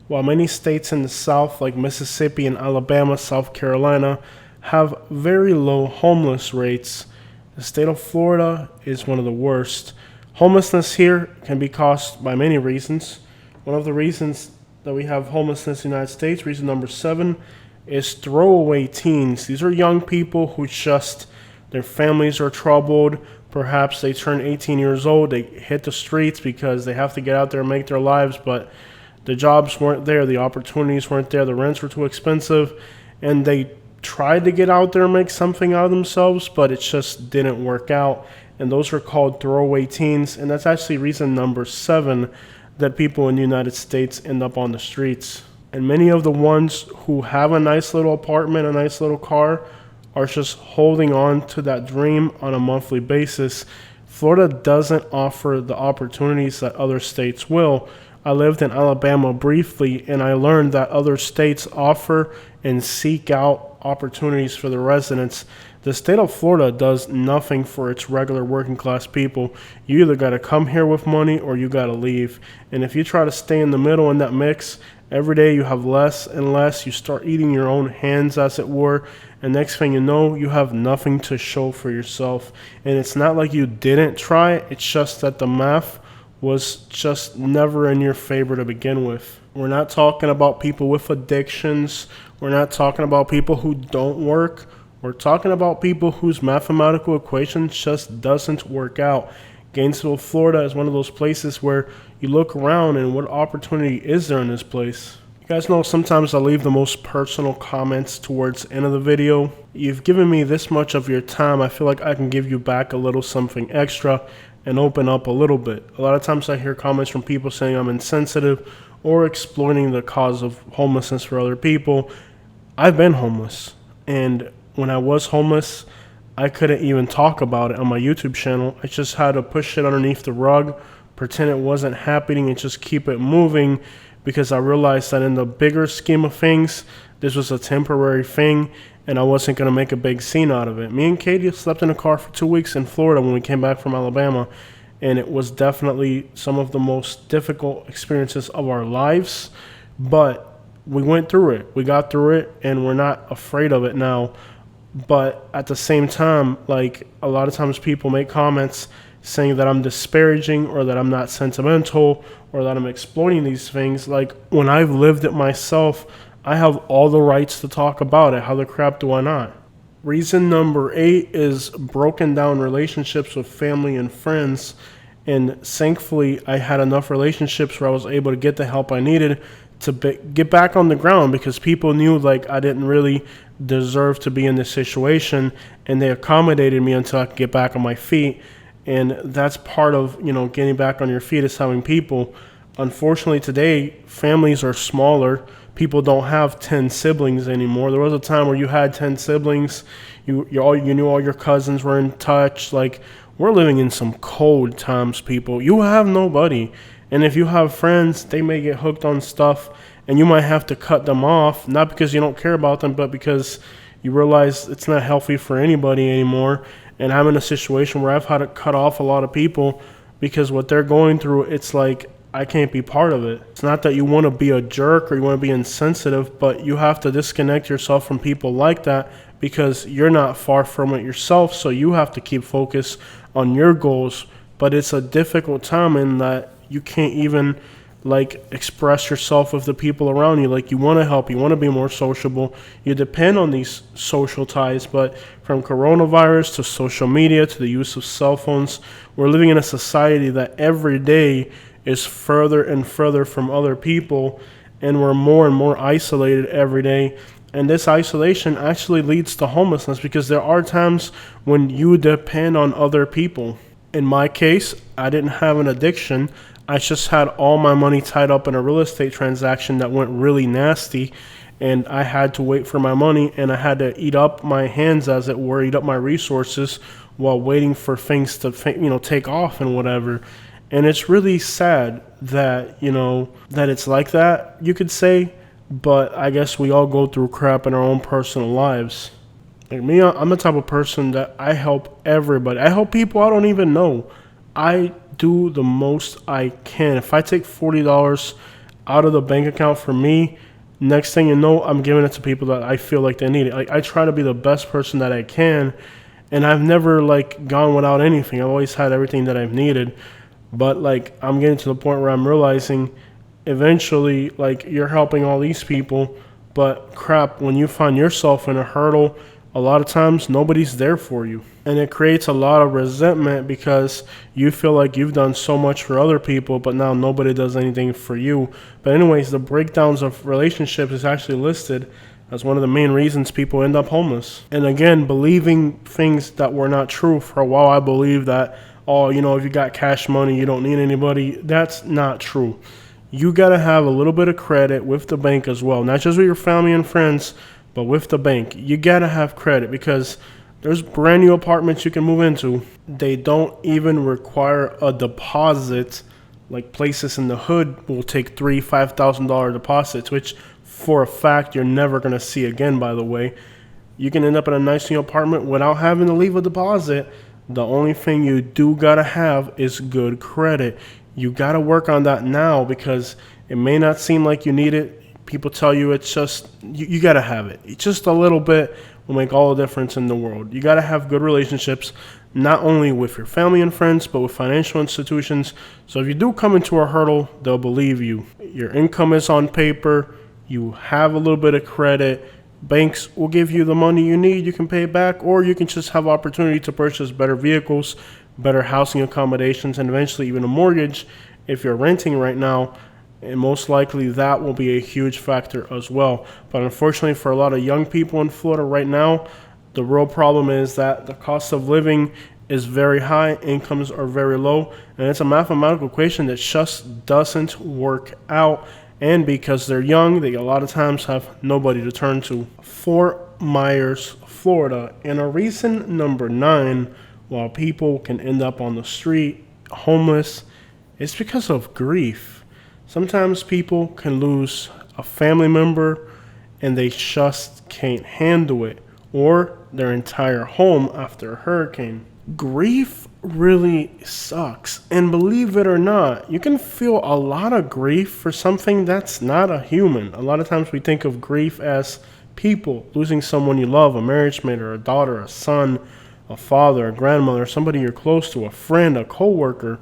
While many states in the South, like Mississippi and Alabama, South Carolina, have very low homeless rates, the state of Florida is one of the worst. Homelessness here can be caused by many reasons. One of the reasons that we have homelessness in the United States, reason number 7, is throwaway teens. These are young people who just, their families are troubled. Perhaps they turn 18 years old, they hit the streets because they have to get out there and make their lives, but the jobs weren't there, the opportunities weren't there, the rents were too expensive, and they tried to get out there and make something out of themselves, but it just didn't work out. And those are called throwaway teens, and that's actually reason number 7 that people in the United States end up on the streets. And many of the ones who have a nice little apartment, a nice little car, are just holding on to that dream on a monthly basis. Florida doesn't offer the opportunities that other states will. I lived in Alabama briefly, and I learned that other states offer and seek out opportunities for the residents. The state of Florida does nothing for its regular working class people. You either got to come here with money or you got to leave. And if you try to stay in the middle in that mix, every day you have less and less. You start eating your own hands, as it were. And next thing you know, you have nothing to show for yourself. And it's not like you didn't try. It's just that the math was just never in your favor to begin with. We're not talking about people with addictions. We're not talking about people who don't work. We're talking about people whose mathematical equation just doesn't work out. Gainesville, Florida is one of those places where you look around and what opportunity is there in this place? You guys know sometimes I leave the most personal comments towards the end of the video. You've given me this much of your time. I feel like I can give you back a little something extra and open up a little bit. A lot of times I hear comments from people saying I'm insensitive or exploiting the cause of homelessness for other people. I've been homeless, and when I was homeless, I couldn't even talk about it on my YouTube channel. I just had to push it underneath the rug, pretend it wasn't happening, and just keep it moving, because I realized that in the bigger scheme of things, this was a temporary thing, and I wasn't going to make a big scene out of it. Me and Katie slept in a car for 2 weeks in Florida when we came back from Alabama, and it was definitely some of the most difficult experiences of our lives, but we went through it. We got through it, and we're not afraid of it now. But at the same time, like, a lot of times people make comments saying that I'm disparaging or that I'm not sentimental or that I'm exploiting these things. Like, when I've lived it myself, I have all the rights to talk about it. How the crap do I not? Reason number 8 is broken down relationships with family and friends. And thankfully, I had enough relationships where I was able to get the help I needed to get back on the ground, because people knew like I didn't really deserve to be in this situation, and they accommodated me until I could get back on my feet. And that's part of, getting back on your feet, is having people. Unfortunately, today, families are smaller. People don't have 10 siblings anymore. There was a time where you had 10 siblings. You knew all your cousins were in touch. Like, we're living in some cold times, people. You have nobody. And if you have friends, they may get hooked on stuff, and you might have to cut them off, not because you don't care about them, but because you realize it's not healthy for anybody anymore. And I'm in a situation where I've had to cut off a lot of people because what they're going through, it's like, I can't be part of it. It's not that you want to be a jerk or you want to be insensitive, but you have to disconnect yourself from people like that, because you're not far from it yourself, so you have to keep focus on your goals. But it's a difficult time in that you can't even express yourself with the people around you. Like, you want to help, you want to be more sociable, you depend on these social ties, but from coronavirus to social media to the use of cell phones, we're living in a society that every day is further and further from other people, and we're more and more isolated every day. And this isolation actually leads to homelessness, because there are times when you depend on other people. In my case, I didn't have an addiction. I just had all my money tied up in a real estate transaction that went really nasty, and I had to wait for my money, and I had to eat up my hands, as it were, eat up my resources while waiting for things to, take off and whatever. And it's really sad that, that it's like that, you could say, but I guess we all go through crap in our own personal lives. Like me, I'm the type of person that I help everybody. I help people I don't even know. I do the most I can. If I take $40 out of the bank account for me, next thing you know, I'm giving it to people that I feel like they need it. Like, I try to be the best person that I can, and I've never gone without anything. I've always had everything that I've needed. But I'm getting to the point where I'm realizing eventually, you're helping all these people, but crap, when you find yourself in a hurdle, a lot of times nobody's there for you. And it creates a lot of resentment, because you feel like you've done so much for other people, but now nobody does anything for you. But anyways, the breakdowns of relationships is actually listed as one of the main reasons people end up homeless. And again, believing things that were not true. For a while, I believed that, if you got cash money, you don't need anybody. That's not true. You got to have a little bit of credit with the bank as well. Not just with your family and friends, but with the bank. You got to have credit, because there's brand new apartments you can move into. They don't even require a deposit Like places in the hood will take $3,000-$5,000 deposits, which for a fact you're never going to see again, by the way. You can end up in a nice new apartment without having to leave a deposit. The only thing you do got to have is good credit. You got to work on that now because it may not seem like you need it. People tell you it's just, you got to have it. It's just a little bit will make all the difference in the world. You got to have good relationships, not only with your family and friends, but with financial institutions. So if you do come into a hurdle, they'll believe you. Your income is on paper. You have a little bit of credit. Banks will give you the money you need. You can pay it back, or you can just have opportunity to purchase better vehicles, better housing accommodations, and eventually even a mortgage if you're renting right now. And most likely that will be a huge factor as well. But unfortunately for a lot of young people in Florida right now, the real problem is that the cost of living is very high, incomes are very low, and it's a mathematical equation that just doesn't work out. And because they're young, they a lot of times have nobody to turn to. Fort Myers, Florida, in a reason number 9, while people can end up on the street homeless, it's because of grief. Sometimes people can lose a family member and they just can't handle it, or their entire home after a hurricane. Grief really sucks, and believe it or not, you can feel a lot of grief for something that's not a human. A lot of times we think of grief as people losing someone you love, a marriage mate or a daughter, a son, a father, a grandmother, somebody you're close to, a friend, a coworker.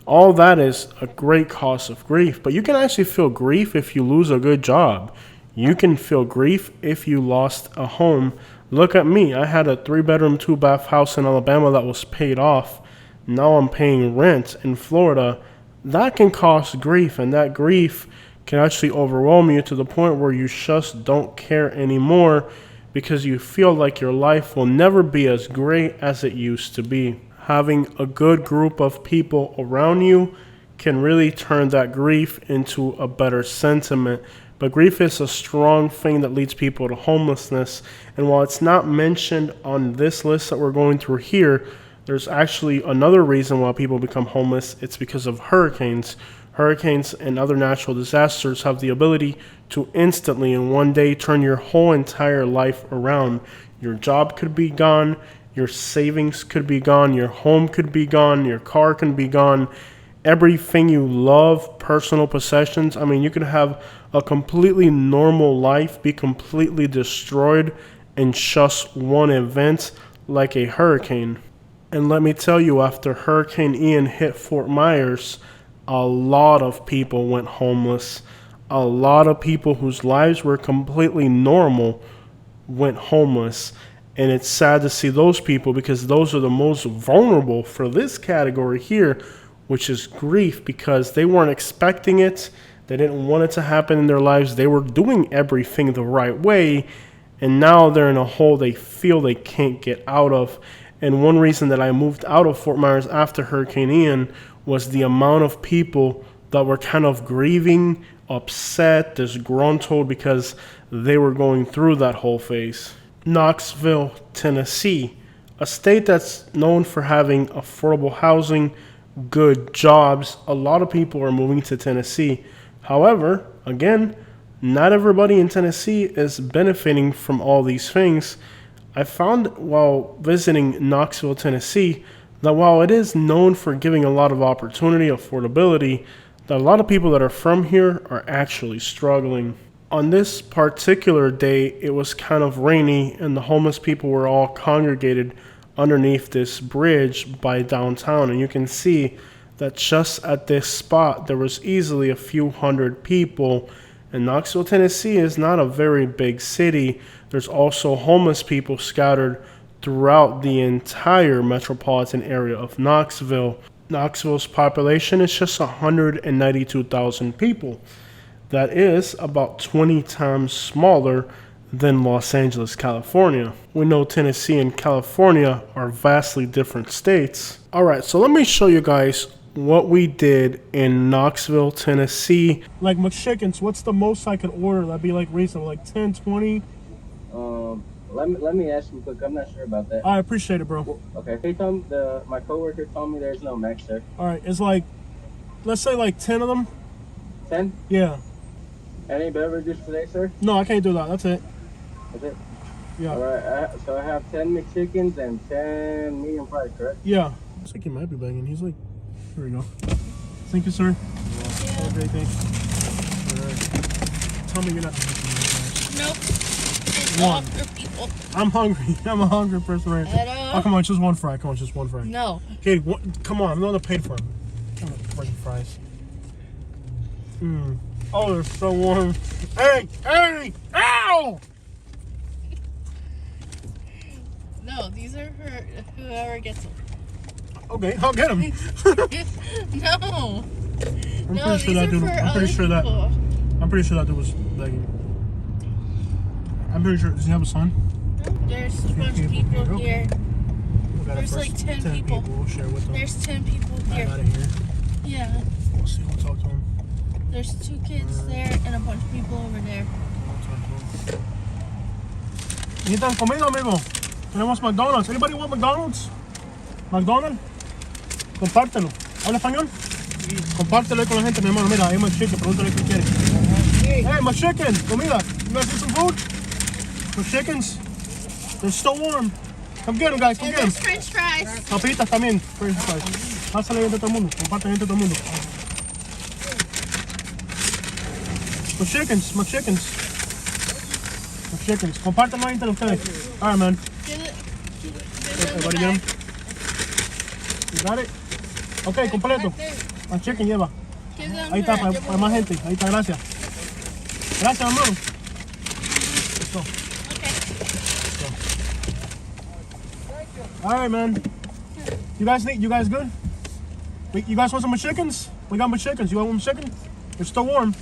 All that is a great cause of grief, but you can actually feel grief if you lose a good job. You can feel grief if you lost a home. Look at me. I had a 3-bedroom, 2-bath house in Alabama that was paid off. Now I'm paying rent in Florida. That can cause grief, and that grief can actually overwhelm you to the point where you just don't care anymore because you feel like your life will never be as great as it used to be. Having a good group of people around you can really turn that grief into a better sentiment. But grief is a strong thing that leads people to homelessness. And while it's not mentioned on this list that we're going through here, there's actually another reason why people become homeless. It's because of hurricanes. Hurricanes and other natural disasters have the ability to instantly in one day turn your whole entire life around. Your job could be gone. Your savings could be gone, your home could be gone, your car can be gone, everything you love, personal possessions. I mean, you could have a completely normal life be completely destroyed in just one event like a hurricane. And let me tell you, after Hurricane Ian hit Fort Myers, a lot of people went homeless. A lot of people whose lives were completely normal went homeless. And it's sad to see those people because those are the most vulnerable for this category here, which is grief, because they weren't expecting it. They didn't want it to happen in their lives. They were doing everything the right way. And now they're in a hole they feel they can't get out of. And one reason that I moved out of Fort Myers after Hurricane Ian was the amount of people that were kind of grieving, upset, disgruntled because they were going through that whole phase. Knoxville, Tennessee, a state that's known for having affordable housing, good jobs. A lot of people are moving to Tennessee. However, again, not everybody in Tennessee is benefiting from all these things. I found while visiting Knoxville, Tennessee, that while it is known for giving a lot of opportunity, affordability, that a lot of people that are from here are actually struggling. On this particular day, it was kind of rainy, and the homeless people were all congregated underneath this bridge by downtown. And you can see that just at this spot, there was easily a few hundred people. And Knoxville, Tennessee is not a very big city. There's also homeless people scattered throughout the entire metropolitan area of Knoxville. Knoxville's population is just 192,000 people. That is about 20 times smaller than Los Angeles, California. We know Tennessee and California are vastly different states. All right, so let me show you guys what we did in Knoxville, Tennessee. Like McChickens, what's the most I could order that'd be like reasonable, like 10, 20? Let me ask you quick. I'm not sure about that. I appreciate it, bro. Okay. My coworker told me there's no max, sir. All right, it's like let's say like 10 of them. 10? Yeah. Any beverages today, sir? No, I can't do that. That's it. That's it? Yeah. All right, so I have 10 McChickens and 10 medium fries, correct? Yeah. Looks like he might be begging. He's like, here we go. Thank you, sir. Have a great day. All right. Tell me you're not hungry. Nope. It's One. all for people. I'm hungry. I'm a hungry person right now. Oh, come on, just one fry. Come on, just one fry. No. Okay, come on. I'm the one that paid for them. Come on, freaking fries. Oh, they're so warm. Hey! Hey! Ow! No, these are for whoever gets them. Okay, I'll get them. No. I'm No, pretty sure these that are dude. for I'm pretty other sure that. people. I'm pretty sure that dude was begging. I'm pretty sure. Does he have a son? There's a bunch of people Okay. here. We got There's our like first 10 people. We'll share with them. There's 10 people I'm here. out of here. Yeah. We'll see. We'll talk to him. There's 2 kids there and a bunch of people over there. We'll talk to him. ¿Necesitan comida, amigo? Tenemos McDonald's. Anybody want McDonald's? McDonald's? Compártelo. ¿Habla español? Compártelo ahí con la gente, mi hermano. Mira, hay McChicken. Pregúntale qué quiere. Hey, McChicken. Comida. You guys need some food? McChickens. They're still warm. Come get them, guys. Come And get them. there's French fries. Papitas también. French fries. Pásale entre todo el mundo. Comparten entre todo el mundo. McChickens. McChickens. McChickens. Compártanlo ahí entre ustedes. All right, man. Give it Everybody get them? You got it? Ok, completo. Más chicken lleva. Give them Ahí está, her. para más gente. Ahí está, gracias. Gracias, hermano. Let's go. Okay. All right, man. You guys good? You guys want some chickens? We got chickens. You want one chicken? They're still warm.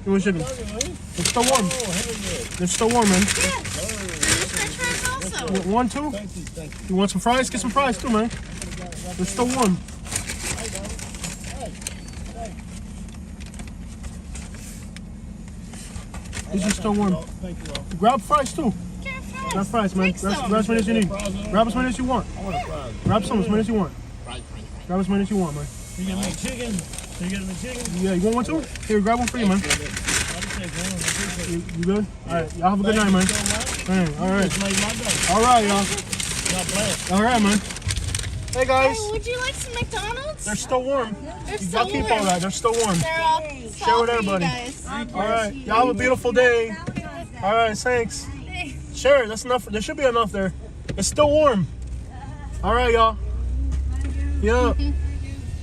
You want chicken? They're still warm. They're still warm, man. Yeah. There's French fries also. One, two? You want some fries? Get some fries too, man. They're still warm. These are still warm. Grab fries too. Grab fries, man. Grab as many as you need. Grab as many as you want. Grab some as many as you want. Grab as many as you want, man. You get me chicken? You get me chicken? Yeah, you want one too? Here, grab one for you, man. You good? All right, y'all have a good night, man. All right. All right, y'all. All right, man. Hey, guys. Hey, would you like some McDonald's? They're still warm. They're Y'all still keep warm. all that. They're still warm. They're all Share with everybody. Guys. All right. Y'all have a beautiful day. All right, thanks. Sure, that's enough. There should be enough there. It's still warm. All right, y'all. Yeah.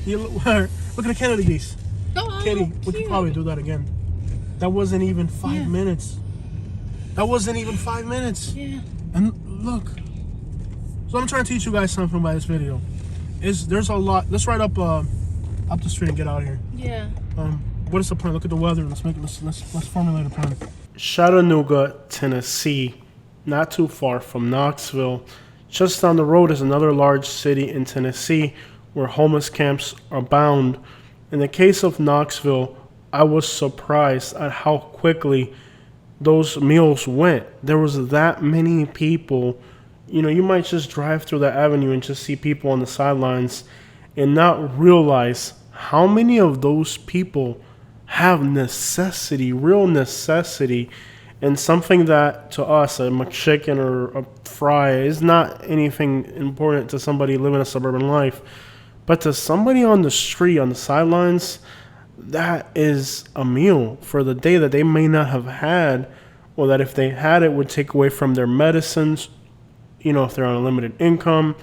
Look at the Kennedy geese. Oh, Kitty, we could cute. probably do that again. That wasn't even 5 minutes. That wasn't even 5 minutes. Yeah. And look. So I'm trying to teach you guys something by this video. There's a lot. Let's ride up the street and get out of here. Yeah. What is the plan? Look at the weather. Let's formulate a plan. Chattanooga, Tennessee, not too far from Knoxville. Just down the road is another large city in Tennessee where homeless camps abound. In the case of Knoxville, I was surprised at how quickly those meals went. There was that many people. You know, you might just drive through the avenue and just see people on the sidelines and not realize how many of those people have necessity, real necessity, and something that to us, a McChicken or a fry, is not anything important to somebody living a suburban life. But to somebody on the street, on the sidelines, that is a meal for the day that they may not have had, or that if they had it would take away from their medicines. You know, if they're on a limited income.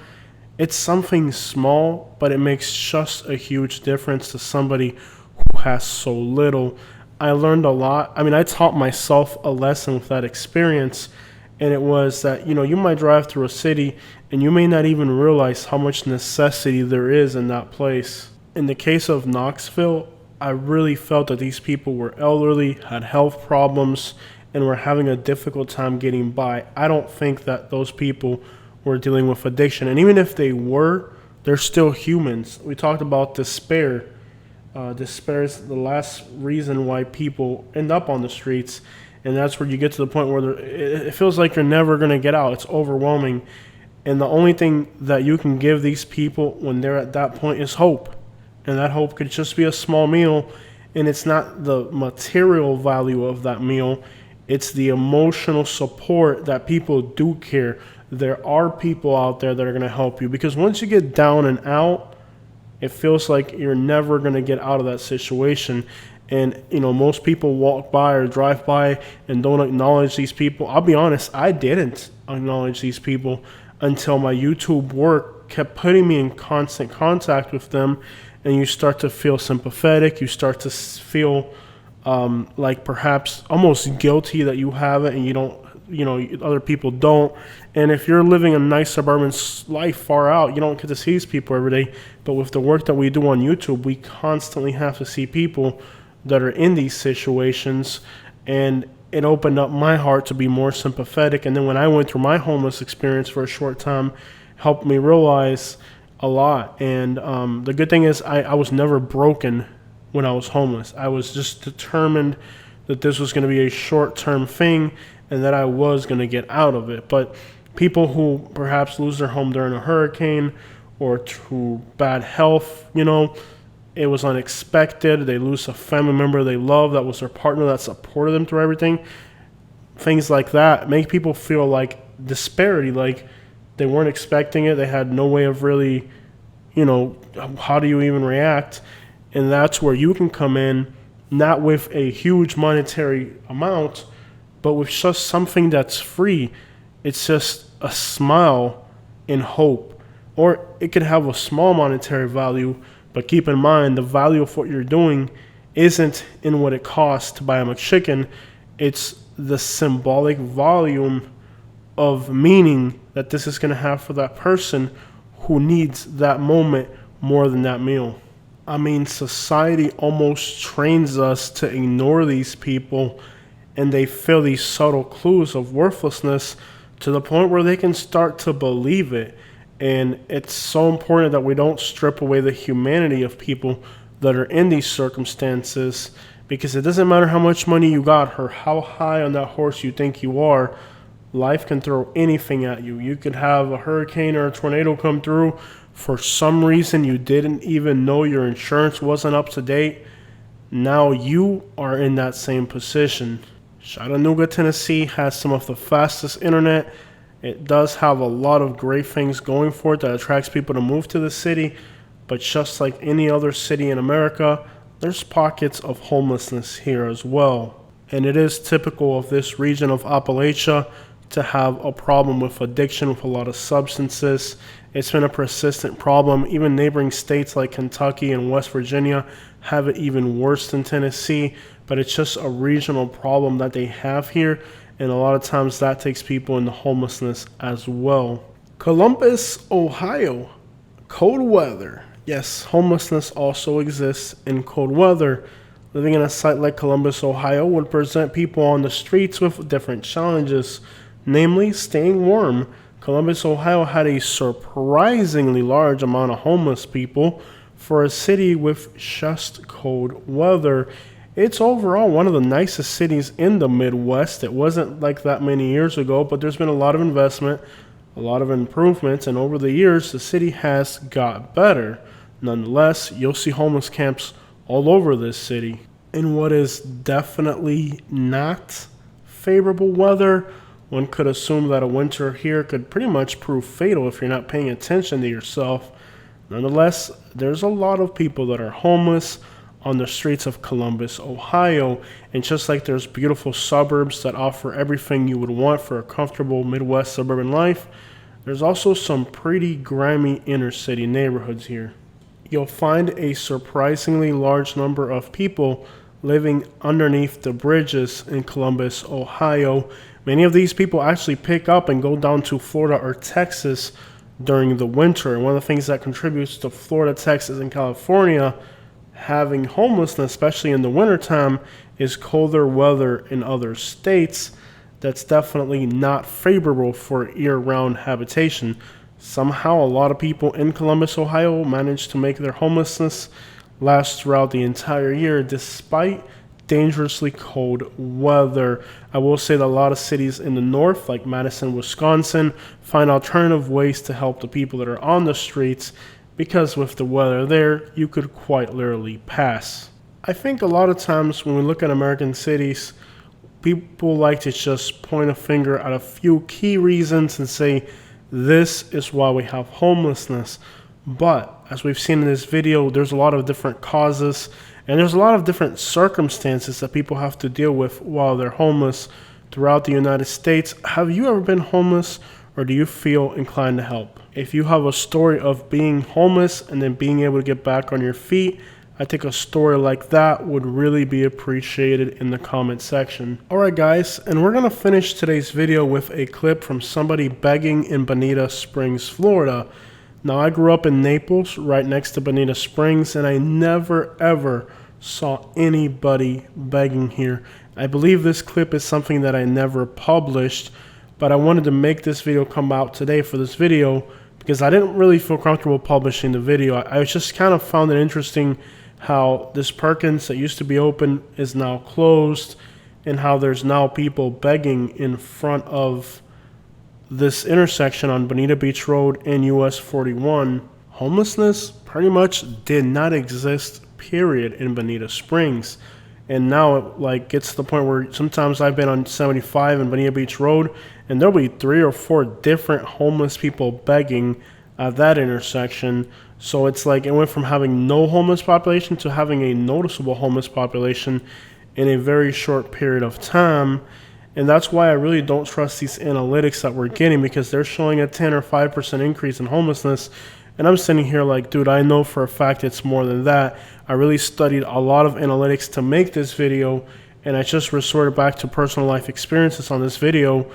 It's something small, but it makes just a huge difference to somebody who has so little. I learned a lot. I mean, I taught myself a lesson with that experience, and it was that, you know, you might drive through a city and you may not even realize how much necessity there is in that place. In the case of Knoxville, I really felt that these people were elderly, had health problems, and were having a difficult time getting by. I don't think that those people were dealing with addiction. And even if they were, they're still humans. We talked about despair. Despair is the last reason why people end up on the streets. And that's where you get to the point where it feels like you're never going to get out. It's overwhelming. And the only thing that you can give these people when they're at that point is hope. And that hope could just be a small meal. And it's not the material value of that meal, it's the emotional support that people do care. There are people out there that are going to help you, because once you get down and out, it feels like you're never going to get out of that situation. And, most people walk by or drive by and don't acknowledge these people. I'll be honest, I didn't acknowledge these people until my YouTube work kept putting me in constant contact with them. And you start to feel sympathetic. You start to feel like perhaps almost guilty that you have it and you don't, other people don't. And if you're living a nice suburban life far out, you don't get to see these people every day. But with the work that we do on YouTube, we constantly have to see people that are in these situations. And it opened up my heart to be more sympathetic. And then when I went through my homeless experience for a short time, helped me realize a lot. And the good thing is I was never broken when I was homeless. I was just determined that this was going to be a short-term thing and that I was going to get out of it. But people who perhaps lose their home during a hurricane or to bad health, it was unexpected. They lose a family member they love that was their partner that supported them through everything. Things like that make people feel like disparity, like they weren't expecting it. They had no way of really, how do you even react? And that's where you can come in, not with a huge monetary amount, but with just something that's free. It's just a smile and hope. Or it could have a small monetary value, but keep in mind the value of what you're doing isn't in what it costs to buy a McChicken. It's the symbolic volume of meaning that this is going to have for that person who needs that moment more than that meal. I mean, society almost trains us to ignore these people, and they feel these subtle clues of worthlessness to the point where they can start to believe it. And it's so important that we don't strip away the humanity of people that are in these circumstances, because it doesn't matter how much money you got or how high on that horse you think you are. Life can throw anything at you. You could have a hurricane or a tornado come through. For some reason, you didn't even know your insurance wasn't up to date. Now you are in that same position. Chattanooga, Tennessee has some of the fastest internet. It does have a lot of great things going for it that attracts people to move to the city. But just like any other city in America, there's pockets of homelessness here as well. And it is typical of this region of Appalachia to have a problem with addiction, with a lot of substances. It's been a persistent problem. Even neighboring states like Kentucky and West Virginia have it even worse than Tennessee, but it's just a regional problem that they have here, and a lot of times that takes people into homelessness as well. Columbus, Ohio, cold weather. Yes, homelessness also exists in cold weather. Living in a site like Columbus, Ohio would present people on the streets with different challenges, namely staying warm. Columbus, Ohio had a surprisingly large amount of homeless people for a city with just cold weather. It's overall one of the nicest cities in the Midwest. It wasn't like that many years ago, but there's been a lot of investment, a lot of improvements, and over the years, the city has got better. Nonetheless, you'll see homeless camps all over this city. In what is definitely not favorable weather, one could assume that a winter here could pretty much prove fatal if you're not paying attention to yourself. Nonetheless, there's a lot of people that are homeless on the streets of Columbus, Ohio. And just like there's beautiful suburbs that offer everything you would want for a comfortable Midwest suburban life, there's also some pretty grimy inner city neighborhoods here. You'll find a surprisingly large number of people living underneath the bridges in Columbus, Ohio. Many of these people actually pick up and go down to Florida or Texas during the winter. And one of the things that contributes to Florida, Texas, and California having homelessness, especially in the wintertime, is colder weather in other states. That's definitely not favorable for year-round habitation. Somehow, a lot of people in Columbus, Ohio, manage to make their homelessness last throughout the entire year, despite dangerously cold weather. I will say that a lot of cities in the north, like Madison, Wisconsin, find alternative ways to help the people that are on the streets, because with the weather there, you could quite literally pass. I think a lot of times when we look at American cities, people like to just point a finger at a few key reasons and say, this is why we have homelessness. But as we've seen in this video, there's a lot of different causes and there's a lot of different circumstances that people have to deal with while they're homeless throughout the United States. Have you ever been homeless, or do you feel inclined to help? If you have a story of being homeless and then being able to get back on your feet, I think a story like that would really be appreciated in the comment section. Alright guys, and we're going to finish today's video with a clip from somebody begging in Bonita Springs, Florida. Now, I grew up in Naples, right next to Bonita Springs, and I never ever saw anybody begging here. I believe this clip is something that I never published, but I wanted to make this video come out today for this video because I didn't really feel comfortable publishing the video. I just kind of found it interesting how this Perkins that used to be open is now closed, and how there's now people begging in front of this intersection on Bonita Beach Road and US 41. Homelessness pretty much did not exist, period, in Bonita Springs. And now it gets to the point where sometimes I've been on 75 and Bonita Beach Road, and there'll be 3 or 4 different homeless people begging at that intersection. So it's like it went from having no homeless population to having a noticeable homeless population in a very short period of time. And that's why I really don't trust these analytics that we're getting, because they're showing a 10 or 5% increase in homelessness. And I'm sitting here like, dude, I know for a fact it's more than that. I really studied a lot of analytics to make this video, and I just resorted back to personal life experiences on this video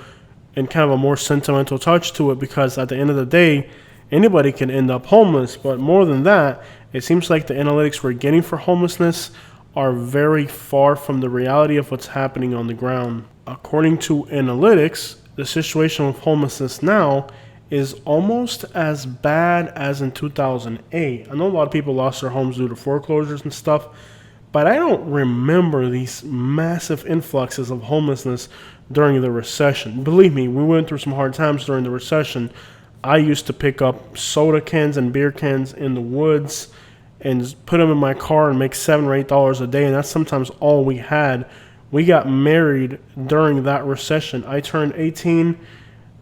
and kind of a more sentimental touch to it, because at the end of the day, anybody can end up homeless. But more than that, it seems like the analytics we're getting for homelessness are very far from the reality of what's happening on the ground. According to analytics, the situation with homelessness now is almost as bad as in 2008. I know a lot of people lost their homes due to foreclosures and stuff, but I don't remember these massive influxes of homelessness during the recession. Believe me, we went through some hard times during the recession. I used to pick up soda cans and beer cans in the woods and put them in my car and make $7 or $8 a day, and that's sometimes all we had. We got married during that recession. I turned 18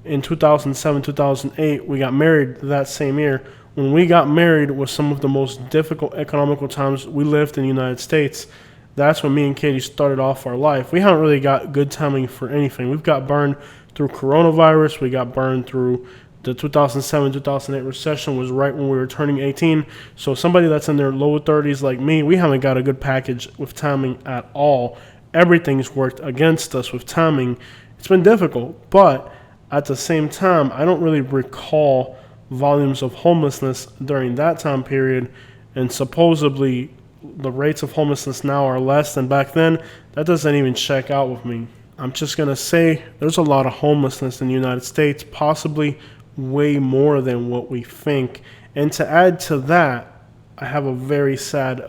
in 2007, 2008. We got married that same year. When we got married was some of the most difficult economical times we lived in the United States. That's when me and Katie started off our life. We haven't really got good timing for anything. We've got burned through coronavirus. We got burned through the 2007, 2008 recession was right when we were turning 18. So somebody that's in their low 30s like me, we haven't got a good package with timing at all. Everything's worked against us with timing. It's been difficult, but at the same time, I don't really recall volumes of homelessness during that time period, and supposedly the rates of homelessness now are less than back then. That doesn't even check out with me. I'm just going to say there's a lot of homelessness in the United States, possibly way more than what we think. And to add to that, I have a very sad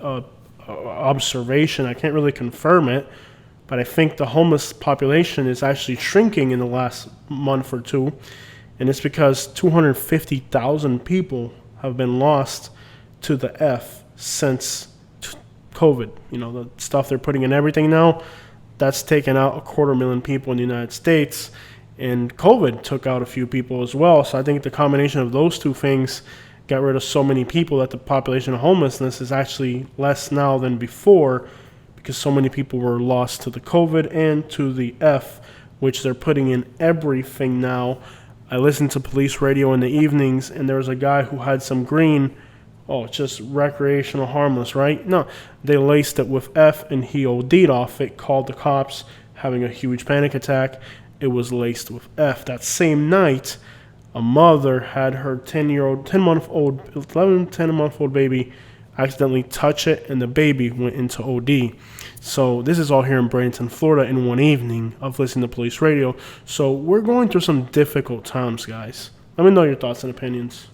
observation. I can't really confirm it, but I think the homeless population is actually shrinking in the last month or two, and it's because 250,000 people have been lost to the F since COVID. You know, the stuff they're putting in everything now, that's taken out 250,000 people in the United States, and COVID took out a few people as well. So I think the combination of those two things got rid of so many people that the population of homelessness is actually less now than before, because so many people were lost to the COVID and to the F, which they're putting in everything now. I listened to police radio in the evenings, and there was a guy who had some green. Oh, it's just recreational harmless, right? No, they laced it with F, and he OD'd off it, called the cops, having a huge panic attack. It was laced with F. That same night, a mother had her 10-month-old baby accidentally touch it, and the baby went into OD. So this is all here in Bradenton, Florida, in one evening of listening to police radio. So we're going through some difficult times, guys. Let me know your thoughts and opinions.